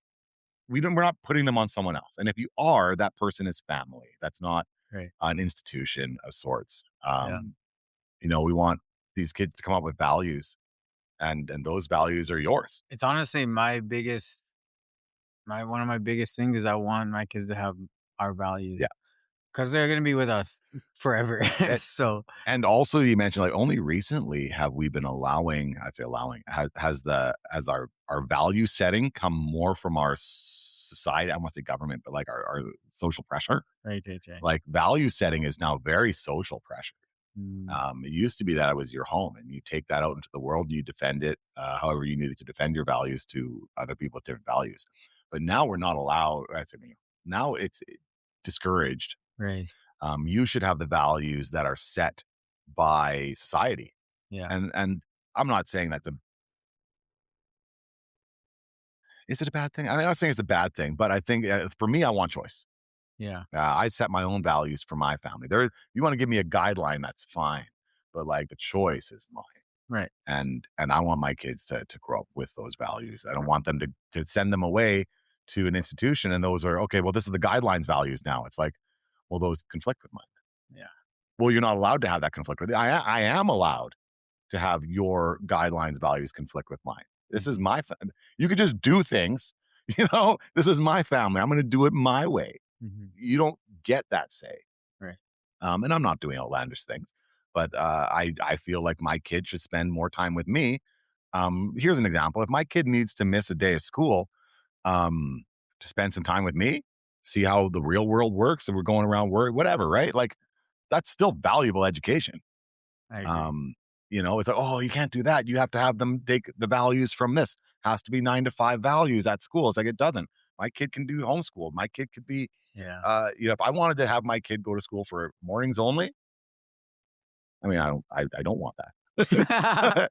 S1: We're not putting them on someone else. And if you are, that person is family. That's not
S2: Right.
S1: an institution of sorts.
S2: Yeah.
S1: We want these kids to come up with values, and those values are yours.
S2: It's honestly my one of my biggest things is I want my kids to have our
S1: Yeah.
S2: values because they're gonna be with us forever.
S1: And,
S2: So
S1: and also you mentioned like only recently have we been allowing, I'd say allowing, has our value setting come more from our society. I want to say government, but like our social pressure.
S2: right, right, right.
S1: Like value setting is now very social pressure.
S2: Mm,
S1: It used to be that it was your home and you take that out into the world and you defend it, however you needed to defend your values to other people with different values. But now we're not allowed. Now it's discouraged.
S2: right.
S1: You should have the values that are set by society,
S2: Yeah.
S1: and I'm not saying that's a. Is it a bad thing? I mean, I'm not saying it's a bad thing, but I think for me, I want choice.
S2: Yeah.
S1: I set my own values for my family. You want to give me a guideline, that's fine, but like the choice is mine.
S2: Right.
S1: And I want my kids to grow up with those values. I don't want them to send them away to an institution and those are okay. Well, this is the guidelines values now. It's like, well, those conflict with mine.
S2: Yeah.
S1: Well, you're not allowed to have that conflict with it. I am allowed to have your guidelines values conflict with mine. This is
S2: Mhm.
S1: my. You could just do things. This is my family. I'm going to do it my way.
S2: Mhm.
S1: You don't get that say.
S2: Right.
S1: And I'm not doing outlandish things, but I feel like my kid should spend more time with me. Here's an example: if my kid needs to miss a day of school um, to spend some time with me, see how the real world works, and we're going around work, whatever, right? Like that's still valuable education.
S2: I agree.
S1: Um, it's like, oh, you can't do that. You have to have them take the values from this. Has to be 9 to 5 values at school. It's like it doesn't. My kid can do homeschool. My kid could be
S2: Yeah.
S1: if I wanted to have my kid go to school for mornings only, I mean, I don't want that.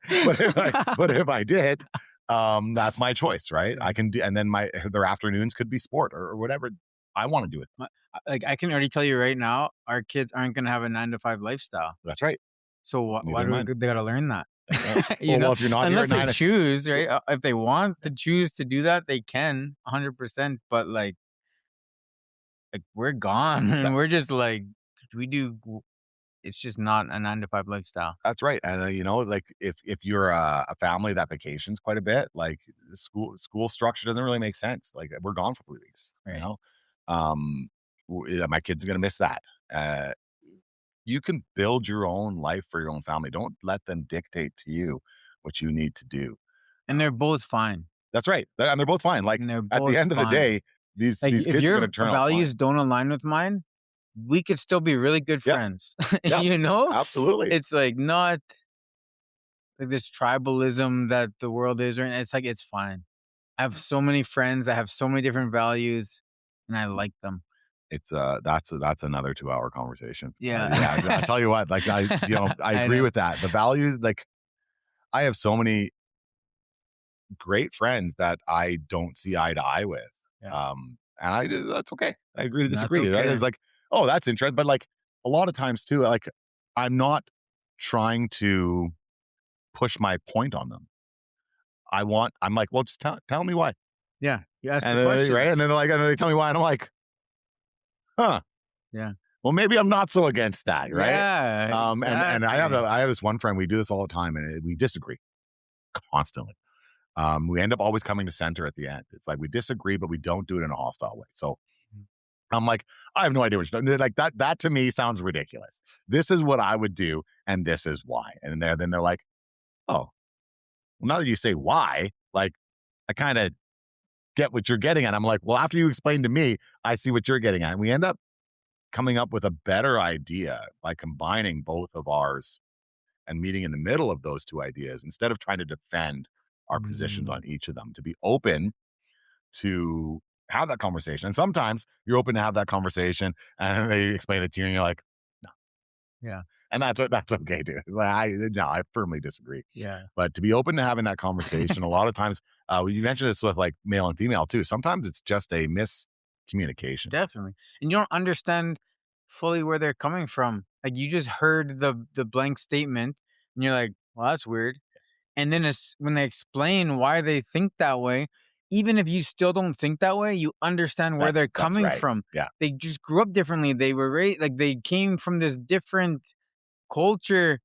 S1: but if I did, that's my choice, right? I
S2: Right.
S1: can do, and then their afternoons could be sport or whatever I want to do with them.
S2: Like, I can already tell you right now, our kids aren't gonna have a 9 to 5 lifestyle.
S1: That's right.
S2: So why
S1: Neither
S2: do
S1: mine.
S2: they gotta learn that? You
S1: Well,
S2: know?
S1: if you're not here
S2: Unless
S1: at
S2: they
S1: 9,
S2: choose, right? If they want to choose to do that, they can 100%, but, we're gone, and
S1: that,
S2: we're just, we do it's just not a 9 to 5 lifestyle.
S1: that's right. And like if you're a family that vacations quite a bit, like the school structure doesn't really make sense. Like we're gone for 3 weeks.
S2: Right.
S1: Um, my kids are gonna miss that. Uh, you can build your own life for your own family. Don't let them dictate to you what you need to do.
S2: And they're both fine,
S1: That's right. And they're both fine. Like
S2: and they're
S1: at the
S2: both
S1: end of the
S2: fine.
S1: day, these
S2: Like,
S1: these
S2: if
S1: kids are
S2: your
S1: gonna turn out fine.
S2: values don't align with mine, we could still be really good
S1: Yep.
S2: friends,
S1: Yep.
S2: you know?
S1: Absolutely.
S2: It's, not like this tribalism that the world is, right? It's like, it's fine. I have so many friends that have so many different values, and I like them.
S1: It's that's another 2-hour conversation.
S2: Yeah.
S1: Yeah, I tell you what, like I
S2: I
S1: agree
S2: know.
S1: with that. The values, like I have so many great friends that I don't see eye to eye with.
S2: Yeah.
S1: And that's okay. I agree to
S2: And that's
S1: disagree. Right?
S2: okay.
S1: It's like, oh, that's interesting. But like a lot of times too, like I'm not trying to push my point on them. I'm like, well, just tell me why.
S2: Yeah. You ask
S1: And
S2: the
S1: then right. And
S2: questions.
S1: then they're like, and then they tell me why. And I'm like, huh.
S2: Yeah.
S1: Well, maybe I'm not so against that, right?
S2: Yeah,
S1: And
S2: exactly.
S1: I have this one friend. We do this all the time, and we disagree constantly. We end up always coming to center at the end. It's like we disagree, but we don't do it in a hostile way. So I'm like, I have no idea what you're doing. Like that. That to me sounds ridiculous. This is what I would do, and this is why. And then they're like, oh, well, now that you say why, like I kind of get what you're getting at. I'm like, well, after you explain to me, I see what you're getting at. And we end up coming up with a better idea by combining both of ours and meeting in the middle of those two ideas instead of trying to defend our positions
S2: Mm,
S1: on each of them, to be open to have that conversation. And sometimes you're open to have that conversation and they explain it to you and you're like, no.
S2: yeah,
S1: And that's okay too. Like, I firmly disagree.
S2: yeah,
S1: But to be open to having that conversation, a lot of times, you mentioned this with like male and female too. Sometimes it's just a miscommunication.
S2: definitely. And you don't understand fully where they're coming from. Like, you just heard the blank statement, and you're like, "Well, that's weird." And then when they explain why they think that way, even if you still don't think that way, you understand where they're
S1: That's
S2: coming
S1: right.
S2: from.
S1: Yeah.
S2: They just grew up differently. They were like they came from this different culture,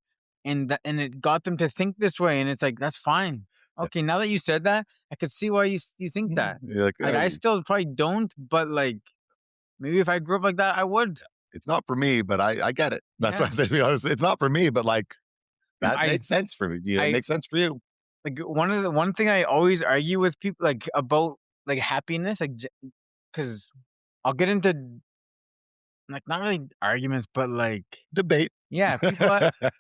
S2: and it got them to think this way. And it's like, that's fine.
S1: Yeah.
S2: Okay, now that you said that, I could see why you think that.
S1: You're like,
S2: Like, I still probably don't, but like maybe if I grew up like that, I would.
S1: it's not for me, but I get it. That's what
S2: Yeah.
S1: I said. To be honest, it's not for me, but like that
S2: I
S1: made sense for me. You know, it
S2: I
S1: makes sense for you.
S2: like one thing I always argue with people like about like happiness, like because I'll get into like not really arguments, but like
S1: Debate.
S2: yeah, people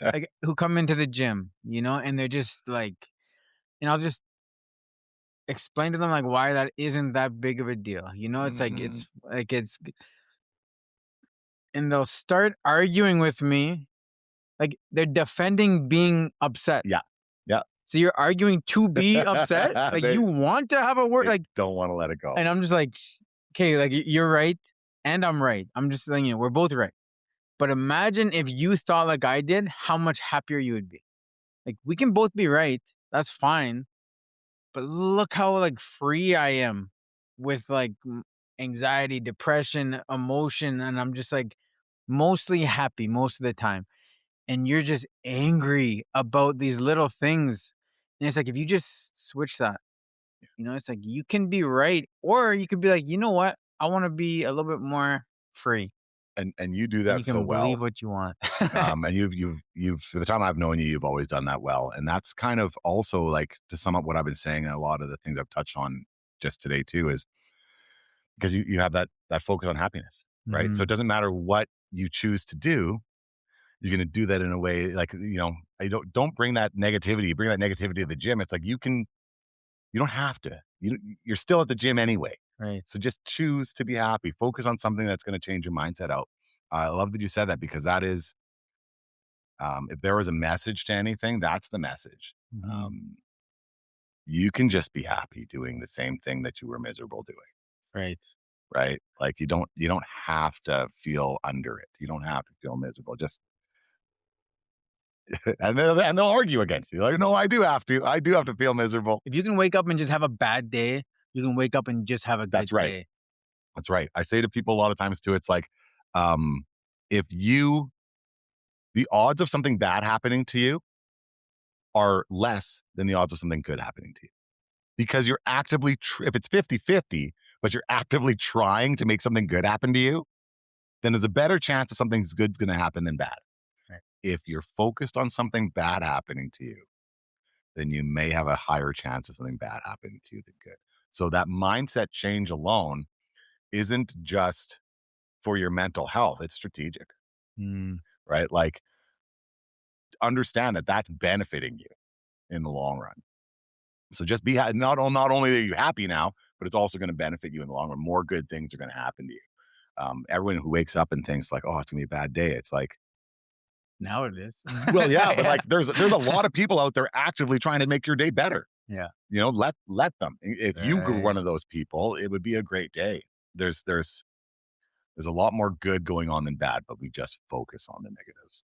S2: like who come into the gym, and they're just like, and I'll just explain to them like why that isn't that big of a deal. It's like
S1: Mhm.
S2: and they'll start arguing with me like they're defending being upset.
S1: Yeah. Yeah.
S2: So you're arguing to be upset? Like
S1: They
S2: you want to have a word like,
S1: don't want to let it go.
S2: and I'm just like, okay, like you're right and I'm right. I'm just saying, we're both right. But imagine if you thought like I did, how much happier you would be. Like we can both be right. That's fine. But look how like free I am with like anxiety, depression, emotion, and I'm just like mostly happy most of the time. And you're just angry about these little things. And it's like if you just switch that, it's like you can be right, or you could be like, you know what? I want to be a little bit more free.
S1: And you do
S2: And
S1: that
S2: you
S1: so
S2: can believe
S1: well.
S2: what you want.
S1: And you've for the time I've known you, you've always done that well. And that's kind of also like to sum up what I've been saying, and a lot of the things I've touched on just today too, is because you have that focus on happiness, right? So it
S2: Mhm.
S1: doesn't matter what you choose to do, you're going to do that in a way like, I don't bring that negativity, bring that negativity to the gym. It's like you don't have to. You're still at the gym anyway.
S2: Right.
S1: So just choose to be happy. Focus on something that's going to change your mindset out. I love that you said that, because that is, if there was a message to anything, that's the message.
S2: Mhm.
S1: Um, you can just be happy doing the same thing that you were miserable doing,
S2: Right.
S1: right? Like you don't have to feel under it. You don't have to feel miserable. Just and they'll argue against you. Like, no, I do have to. I do have to feel miserable.
S2: If you can wake up and just have a bad day, you can wake up and just have a
S1: That's
S2: good
S1: right.
S2: day.
S1: That's right. I say to people a lot of times too, it's like, um, if you, the odds of something bad happening to you are less than the odds of something good happening to you, because you're actively, if it's 50-50, but you're actively trying to make something good happen to you, then there's a better chance that something good's going to happen than bad.
S2: Right.
S1: If you're focused on something bad happening to you, then you may have a higher chance of something bad happening to you than good. So that mindset change alone isn't just for your mental health, it's strategic,
S2: Mm.
S1: right? Like, understand that that's benefiting you in the long run. So just be not only are you happy now, but it's also going to benefit you in the long run. More good things are going to happen to you. Everyone who wakes up and thinks like, "Oh, it's going to be a bad day," it's like,
S2: Now it is.
S1: well, yeah, but
S2: Yeah.
S1: like there's a lot of people out there actively trying to make your day better.
S2: Yeah.
S1: Let them. If you were
S2: Right.
S1: one of those people, it would be a great day. There's a lot more good going on than bad, but we just focus on the negatives.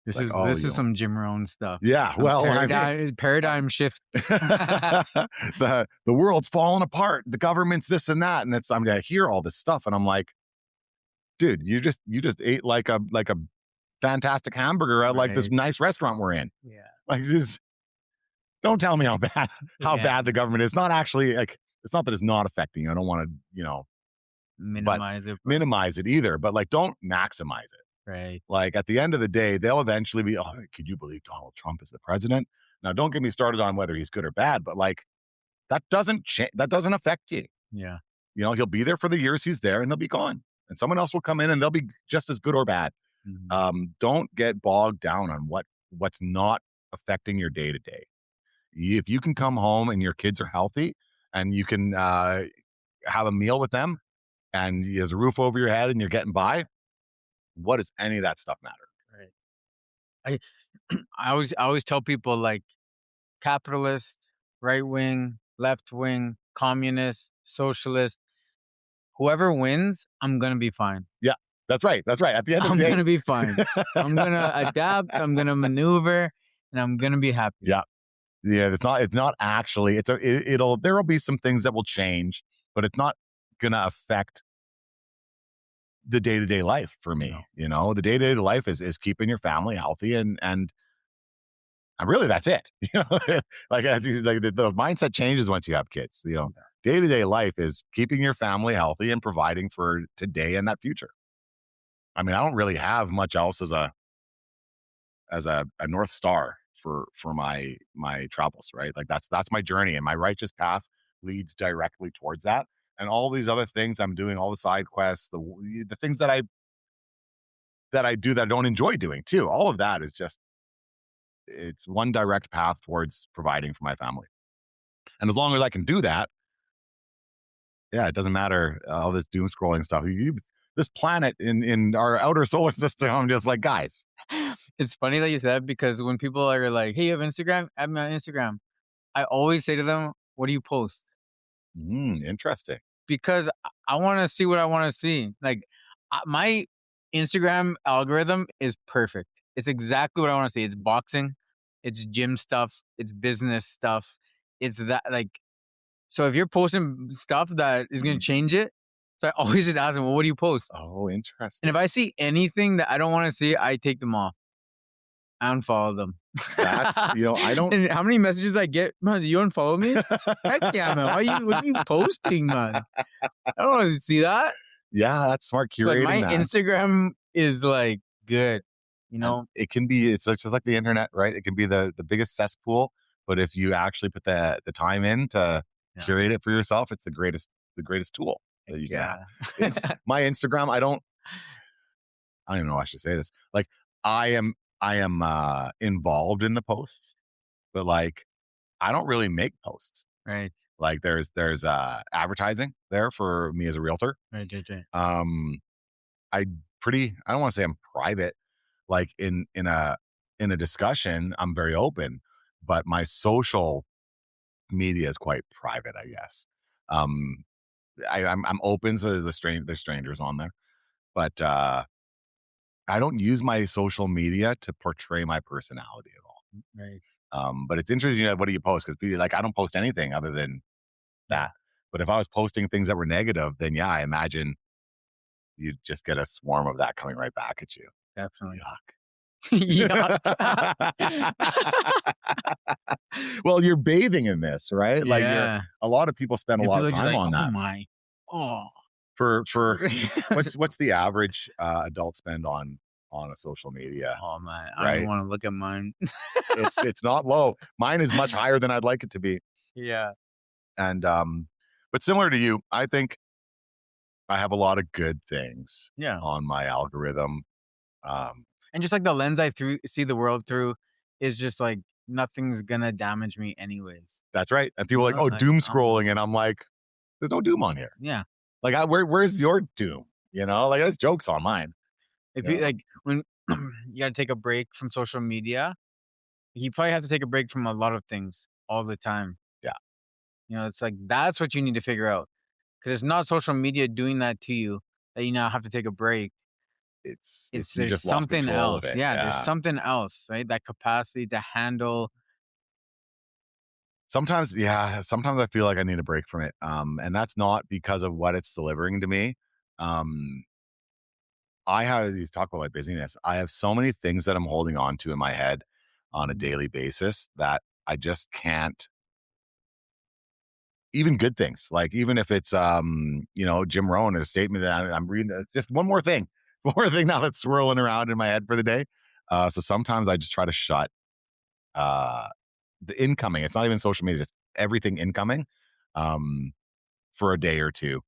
S1: It's
S2: This
S1: like,
S2: is
S1: oh,
S2: this is some Jim Rohn stuff.
S1: yeah,
S2: Some
S1: well, I mean,
S2: paradigm shifts.
S1: the world's falling apart. The government's this and that, and I hear all this stuff, and I'm like, dude, you just ate like a fantastic hamburger at like this
S2: Right.
S1: nice restaurant we're in.
S2: Yeah.
S1: Like this, don't tell me how
S2: Yeah.
S1: bad the government is. Not actually like, it's not that it's not affecting you. I don't want to but
S2: Minimize it.
S1: minimize it either. But like, don't maximize it.
S2: Right.
S1: Like at the end of the day, they'll eventually be, oh, could you believe Donald Trump is the president? Now, don't get me started on whether he's good or bad, but like that doesn't change. That doesn't affect you.
S2: Yeah.
S1: He'll be there for the years he's there, and he'll be gone. And someone else will come in, and they'll be just as good or bad.
S2: Mhm.
S1: Don't get bogged down on what's not affecting your day to day. If you can come home and your kids are healthy, and you can have a meal with them, and there's a roof over your head, and you're getting by, what does any of that stuff matter?
S2: Right. I always tell people like capitalist, right wing, left wing, communist, socialist, whoever wins, I'm gonna be fine.
S1: Yeah, that's right. That's right. At the end of
S2: I'm
S1: the day,
S2: gonna be fine. I'm gonna adapt. I'm gonna maneuver, and I'm gonna be happy.
S1: Yeah. Yeah, it's not actually it'll there'll be some things that will change, but it's not gonna affect the day-to-day life for me.
S2: No.
S1: The day-to-day life is keeping your family healthy and really that's it. Like the mindset changes once you have kids. Day-to-day life is keeping your family healthy and providing for today and that future. I mean, I don't really have much else as a North Star for my travels, right? Like that's my journey, and my righteous path leads directly towards that. And all these other things I'm doing, all the side quests, the things that I do that I don't enjoy doing too. All of that is just it's one direct path towards providing for my family. And as long as I can do that, yeah, it doesn't matter all this doom scrolling stuff. This planet in our outer solar system, I'm just like, guys.
S2: It's funny that you said that because when people are like, "Hey, you have Instagram? Add me on Instagram." I always say to them, "What do you post?"
S1: Interesting.
S2: Because I want to see what I want to see. Like my Instagram algorithm is perfect. It's exactly what I want to see. It's boxing, it's gym stuff, it's business stuff. It's that like so if you're posting stuff that is going
S1: Mhm.
S2: to change it, so I always just ask them, "Well, what do you post?"
S1: Oh,
S2: And if
S1: interesting.
S2: I see anything that I don't want to see, I take them off. I unfollow them.
S1: I don't.
S2: And how many messages I get, man, do you unfollow me? Heck yeah, man. What are you posting, man? I don't want to see that.
S1: Yeah, that's smart
S2: So like
S1: curating
S2: my
S1: that.
S2: Instagram is like good, you
S1: And
S2: know?
S1: it's just like the internet, right? It can be the biggest cesspool, but if you actually put the time in to
S2: Yeah.
S1: curate it for yourself, it's the greatest tool
S2: Heck
S1: that you can have.
S2: yeah.
S1: It's my Instagram. I don't even know how I should say this. Like I am involved in the posts, but like I don't really make posts.
S2: Right.
S1: Like there's advertising there for me as a realtor.
S2: Right.
S1: Um I don't want to say I'm private. Like in a discussion, I'm very open, but my social media is quite private, I guess. Um I'm open, so there's strangers on there. But I don't use my social media to portray my personality at all.
S2: Right.
S1: But it's interesting, what do you post? Because like I don't post anything other than
S2: Yeah,
S1: that. But if I was posting things that were negative, then yeah, I imagine you'd just get a swarm of that coming right back at you.
S2: definitely.
S1: Yuck.
S2: Yuck.
S1: Well, you're bathing in this, right? Like
S2: Yeah.
S1: a lot of people spend a
S2: And
S1: lot
S2: people
S1: of
S2: are just
S1: time
S2: like,
S1: on
S2: "Oh
S1: that.
S2: my. Oh."
S1: For what's the average adult spend on a social media,
S2: Oh man, I don't even
S1: right?
S2: wanna look at mine.
S1: It's not low. Mine is much higher than I'd like it to be.
S2: Yeah.
S1: And but similar to you, I think I have a lot of good things
S2: Yeah.
S1: on my algorithm. Um
S2: And just like the lens I through see the world through is just like nothing's gonna damage me anyways.
S1: that's right. And people are like, "Oh,
S2: Like,
S1: doom scrolling." And I'm like, "There's no doom on here."
S2: yeah.
S1: Like where's your doom? Like there's jokes on mine,
S2: If
S1: you
S2: you
S1: know.
S2: like when you gotta take a break from social media, you probably have to take a break from a lot of things all the time.
S1: Yeah.
S2: It's like that's what you need to figure out. Because it's not social media doing that to you that you now have to take a break. It's
S1: It's you
S2: there's
S1: just lost
S2: something
S1: control of
S2: else.
S1: it.
S2: Yeah, there's
S1: Yeah.
S2: something else, right? That capacity to handle.
S1: Sometimes I feel like I need a break from it. And that's not because of what it's delivering to me. Um, I have you talk about my busyness. I have so many things that I'm holding on to in my head on a
S2: Mhm.
S1: daily basis that I just can't even good things. Like even if it's Jim Rohn, a statement that I'm reading, it's just one more thing. One more thing now that's swirling around in my head for the day. So sometimes I just try to shut uh the incoming. It's not even social media, just everything incoming. Um for a day or two.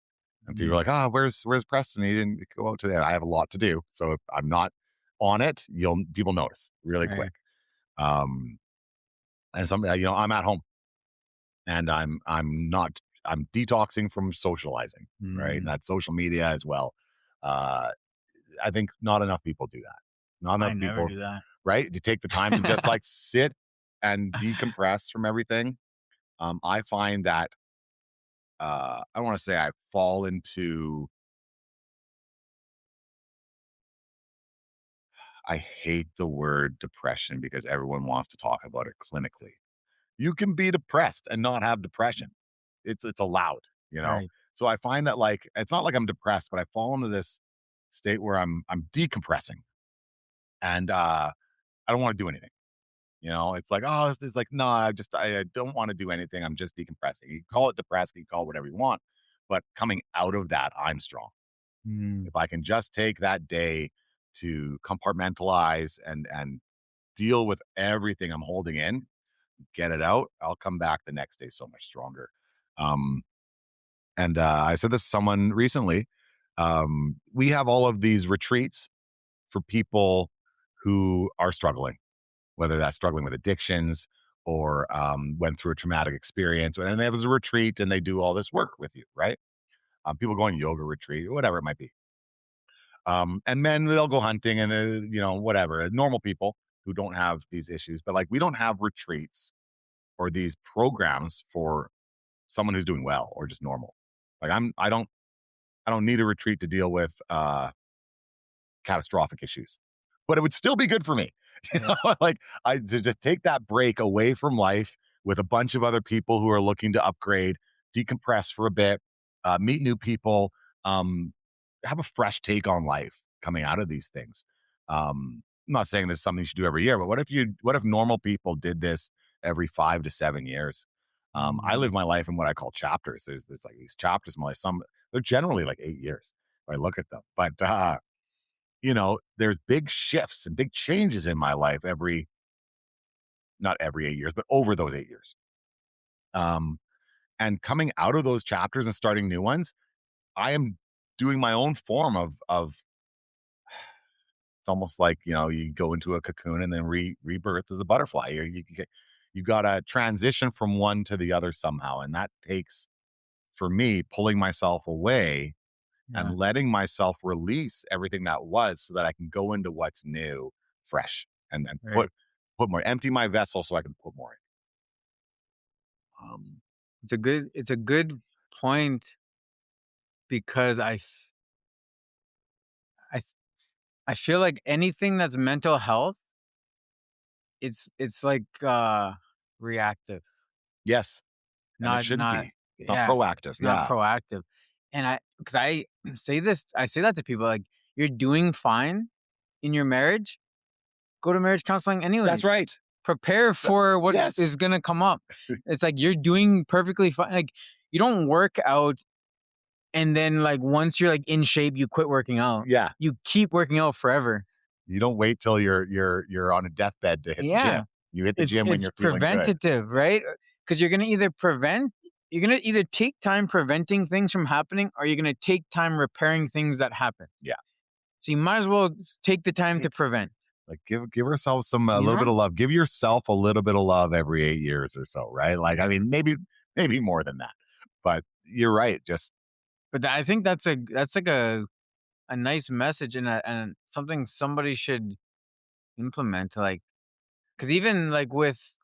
S1: And people are
S2: Mhm.
S1: like, "Oh, where's Preston? He didn't go out today." I have a lot to do. So if I'm not on it, people notice really
S2: Right.
S1: quick. Um and I'm at home and I'm detoxing from socializing, right? And
S2: Mm.
S1: that's social media as well. Uh I think not enough people do that. Not
S2: I
S1: enough
S2: never
S1: people,
S2: do that.
S1: right? To take the time to just like sit and decompress from everything. I find that I don't want to say I fall into I hate the word depression because everyone wants to talk about it clinically. You can be depressed and not have depression. It's allowed, you know?
S2: Right.
S1: So I find that like it's not like I'm depressed, but I fall into this state where I'm decompressing and I don't want to do anything. You know, it's like, oh, it's like, no, I don't want to do anything. I'm just decompressing. You call it depressed, you call it whatever you want. But coming out of that, I'm strong.
S2: Mm,
S1: If I can just take that day to compartmentalize and deal with everything I'm holding in, get it out, I'll come back the next day so much stronger. Um, and I said this to someone recently. We have all of these retreats for people who are struggling, whether that's struggling with addictions or went through a traumatic experience. And they have a retreat and they do all this work with you, right? People go on yoga retreat, whatever it might be. And men, they'll go hunting and, whatever, normal people who don't have these issues. But like, we don't have retreats or these programs for someone who's doing well or just normal. Like, I don't need a retreat to deal with catastrophic issues, but it would still be good for me. You
S2: yeah.
S1: know, like I to just take that break away from life with a bunch of other people who are looking to upgrade, decompress for a bit, meet new people, um, have a fresh take on life coming out of these things. I'm not saying this is something you should do every year, but what if normal people did this every 5 to 7 years? I
S2: Mm,
S1: live my life in what I call chapters. There's like these chapters in my life. Some they're generally like 8 years if I look at them, but there's big shifts and big changes in my life not every 8 years, but over those 8 years. Um, and coming out of those chapters and starting new ones, I am doing my own form of it's almost like, you go into a cocoon and then rebirth as a butterfly. You got to transition from one to the other somehow. And that takes, for me, pulling myself away and
S2: yeah.
S1: letting myself release everything that was so that I can go into what's new, fresh, and
S2: Right.
S1: put more, empty my vessel so I can put more in.
S2: It's a good point because I f- I feel like anything that's mental health, it's like reactive,
S1: Yes, and it shouldn't
S2: not
S1: be. It's not
S2: yeah,
S1: proactive.
S2: it's not
S1: Yeah,
S2: proactive. And because I say that to people like you're doing fine in your marriage, go to marriage counseling
S1: that's
S2: anyways.
S1: right.
S2: Prepare for what
S1: Yes.
S2: is gonna come up. It's like you're doing perfectly fine. Like you don't work out and then like once you're like in shape, you quit working out.
S1: Yeah.
S2: You keep working out forever.
S1: You don't wait till you're on a deathbed to hit the
S2: Yeah.
S1: gym. You hit the
S2: It's
S1: gym when
S2: it's
S1: you're feeling good.
S2: preventative, right? Because you're gonna either take time preventing things from happening or you're gonna take time repairing things that happen.
S1: Yeah.
S2: So you might as well take the time to
S1: Take
S2: prevent,
S1: like give ourselves some a
S2: you
S1: little bit
S2: know?
S1: of love. Give yourself a little bit of love every 8 years or so, right? Like I mean, maybe more than that. But you're right. Just
S2: But I think that's like a nice message and something somebody should implement. Like, because even like with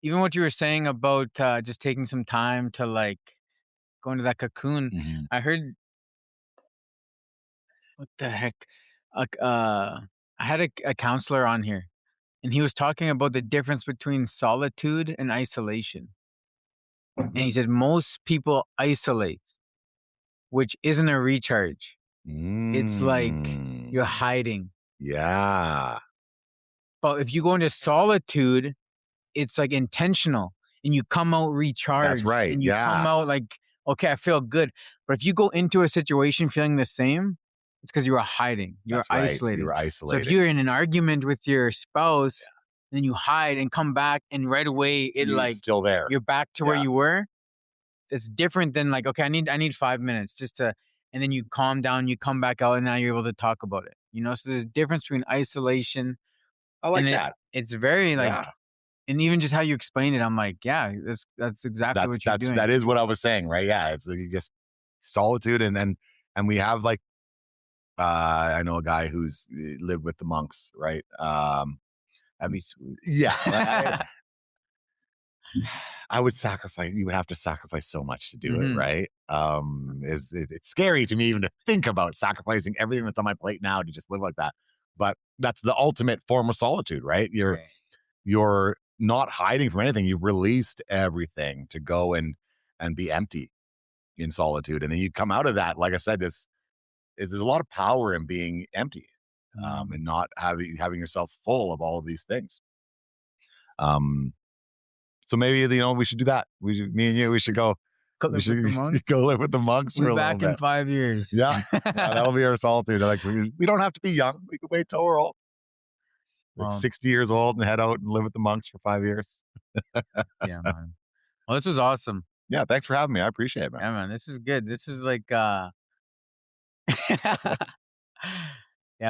S2: even what you were saying about just taking some time to like go into that cocoon,
S1: mhm.
S2: I heard what the heck? Like, I had a counselor on here, and he was talking about the difference between solitude and isolation. And he said most people isolate, which isn't a recharge. It's like you're
S1: Mm.
S2: hiding.
S1: Yeah.
S2: But if you go into solitude, it's like intentional, and you come out
S1: That's
S2: recharged,
S1: right.
S2: and you come
S1: Yeah.
S2: out like, okay, I feel good. But if you go into a situation feeling the same, it's because you were hiding, you were
S1: That's right.
S2: isolating.
S1: You're
S2: So if
S1: isolating.
S2: you're in an argument with your
S1: Yeah.
S2: spouse, then you hide and come back, and right away it
S1: It's
S2: like
S1: still there.
S2: you're back to where
S1: Yeah.
S2: you were. It's different than like, okay, I need 5 minutes just to, and then you calm down, you come back out, and now you're able to talk about it. So there's a difference between isolation
S1: I
S2: and
S1: like that.
S2: it's very like,
S1: Yeah.
S2: and even just how you explain it, I'm like, yeah, that's exactly what you're
S1: That
S2: doing.
S1: is what I was saying, right? Yeah. It's like you just solitude and we have like I know a guy who's lived with the monks, right?
S2: That'd be sweet.
S1: Yeah. I would sacrifice. You would have to sacrifice so much to do it,
S2: Hmm.
S1: right? It's scary to me even to think about sacrificing everything that's on my plate now to just live like that. But that's the ultimate form of solitude, right?
S2: Right.
S1: You're not hiding from anything. You've released everything to go and be empty in solitude. And then you come out of that, like I said, there's a lot of power in being empty,
S2: Mm.
S1: and not having yourself full of all of these things. Um, so maybe, we should do that. Me and you, we should go.
S2: Go
S1: We
S2: live with
S1: should
S2: the monks.
S1: go live with the monks
S2: We'll
S1: for
S2: be
S1: a little
S2: back in
S1: bit.
S2: 5 years.
S1: Yeah, yeah, that'll be our solitude. Like we don't have to be young. We can wait till we're old, like
S2: Um,
S1: 60 years old, and head out and live with the monks for 5 years.
S2: yeah, man. Well, this was awesome.
S1: Yeah, thanks for having me. I appreciate it, man.
S2: Yeah, man. This is good. This is like yeah,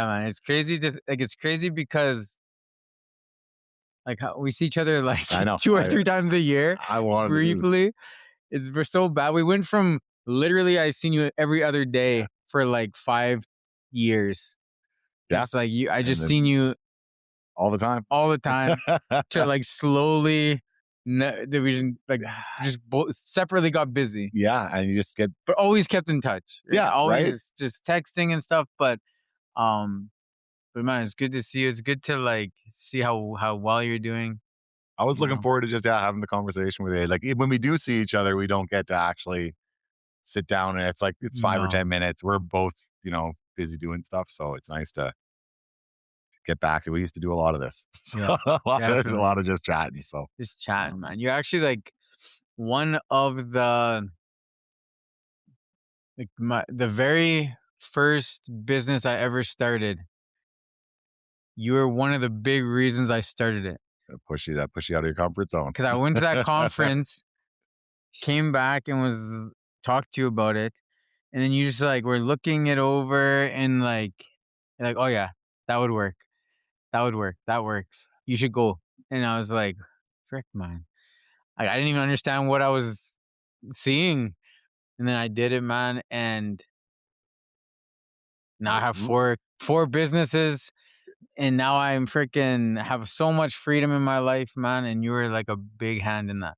S2: man. It's crazy it's crazy because like how we see each other like
S1: I know.
S2: 2 or 3 times a year
S1: I wanted to do.
S2: briefly. We're so bad. We went from literally I seen you every other
S1: Yeah,
S2: day for like 5 years.
S1: yeah,
S2: Just like you I
S1: and
S2: just seen
S1: then
S2: you
S1: all the time.
S2: all the time to like slowly division like just both separately got busy.
S1: Yeah, and you just get.
S2: But always kept in touch. Right?
S1: Yeah, right.
S2: Always just texting and stuff. Um but man, it's good to see you. It's good to like see how well you're doing,
S1: I was
S2: you
S1: looking
S2: know.
S1: forward to just having the conversation with you. Like when we do see each other, we don't get to actually sit down, and it's like it's 5 or 10 minutes. We're both, busy doing stuff, so it's nice to get back. We used to do a lot of this,
S2: Yeah,
S1: so a
S2: definitely.
S1: lot of just chatting. So
S2: Just chatting,
S1: um,
S2: man. You're actually like one of the the very first business I ever started. You were one of the big reasons I started it.
S1: push you out of your comfort zone.
S2: Because I went to that conference, came back and was talked to you about it. And then you just like were looking it over and like you're like, oh yeah, that would work. That would work. That works. You should go. And I was like, frick man. I didn't even understand what I was seeing. And then I did it, man. And now I have four businesses. And now I'm freaking have so much freedom in my life, man. And you were like a big hand in that.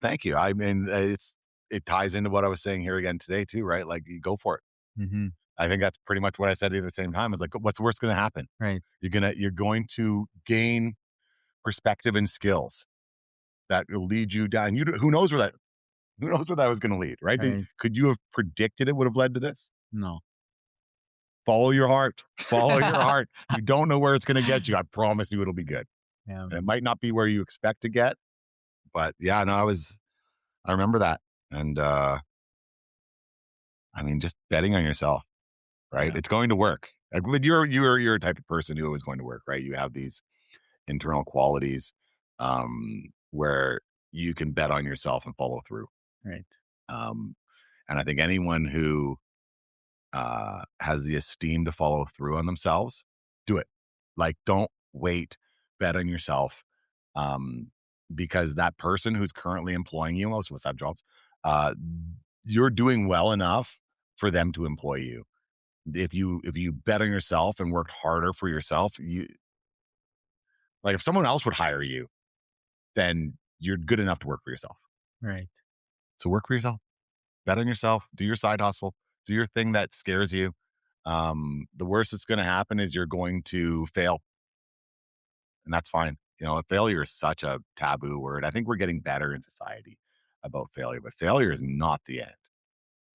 S1: Thank you. I mean, it ties into what I was saying here again today too, right? Like you go for it.
S2: Hmm.
S1: I think that's pretty much what I said at the same time. Is like, what's worst going to happen?
S2: Right.
S1: You're going to gain perspective and skills that will lead you down. Who knows where that was going to lead, right?
S2: Right.
S1: Could you have predicted it would have led to this?
S2: No.
S1: Follow your heart. Follow your heart. You don't know where it's going to get you. I promise you, it'll be good.
S2: Yeah,
S1: And it
S2: man.
S1: might not be where you expect to get, but yeah, no, I remember that, and I mean, just betting on yourself, right?
S2: Yeah.
S1: It's going to work. Like, but you're a type of person who is going to work, right? You have these internal qualities, where you can bet on yourself and follow through.
S2: Right.
S1: Um, and I think anyone who has the esteem to follow through on themselves, do it. Like, don't wait, bet on yourself. Um, because that person who's currently employing you, most of us have jobs, uh, you're doing well enough for them to employ you. If you bet on yourself and work harder for yourself, if someone else would hire you, then you're good enough to work for yourself.
S2: Right.
S1: So work for yourself, bet on yourself, do your side hustle, do your thing that scares you. The worst that's going to happen is you're going to fail, and that's fine. Failure is such a taboo word. I think we're getting better in society about failure, but failure is not the end.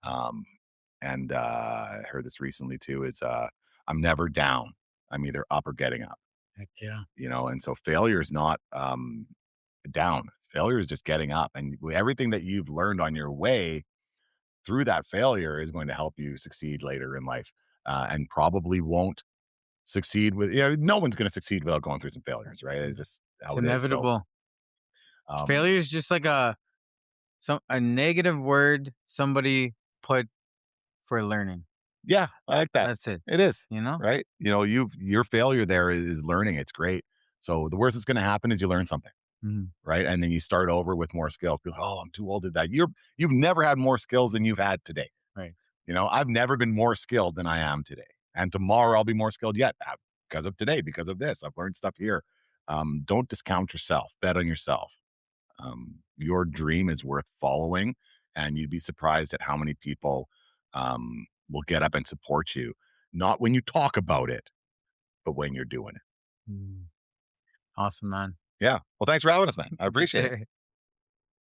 S1: Um, and I heard this recently too is I'm never down. I'm either up or getting up,
S2: Heck yeah.
S1: and so failure is not down. Failure is just getting up. And everything that you've learned on your way through that failure is going to help you succeed later in life, and probably won't succeed with, no one's going to succeed without going through some failures, right? It's just
S2: It's
S1: how it is. So,
S2: inevitable.
S1: um,
S2: Failure is just like a negative word somebody put for learning.
S1: yeah, I like that.
S2: That's it.
S1: It is,
S2: You know?
S1: right? Your failure there is learning. It's great. So the worst that's going to happen is you learn something.
S2: Mhm.
S1: Right. And then you start over with more skills. Be like, oh, I'm too old to that. You've never had more skills than you've had today.
S2: Right.
S1: I've never been more skilled than I am today. And tomorrow I'll be more skilled yet, because of today, because of this. I've learned stuff here. Don't discount yourself. Bet on yourself. Your dream is worth following, and you'd be surprised at how many people will get up and support you. Not when you talk about it, but when you're doing it.
S2: Mm. Awesome, man.
S1: Yeah. Well, thanks for having us, man. I appreciate it.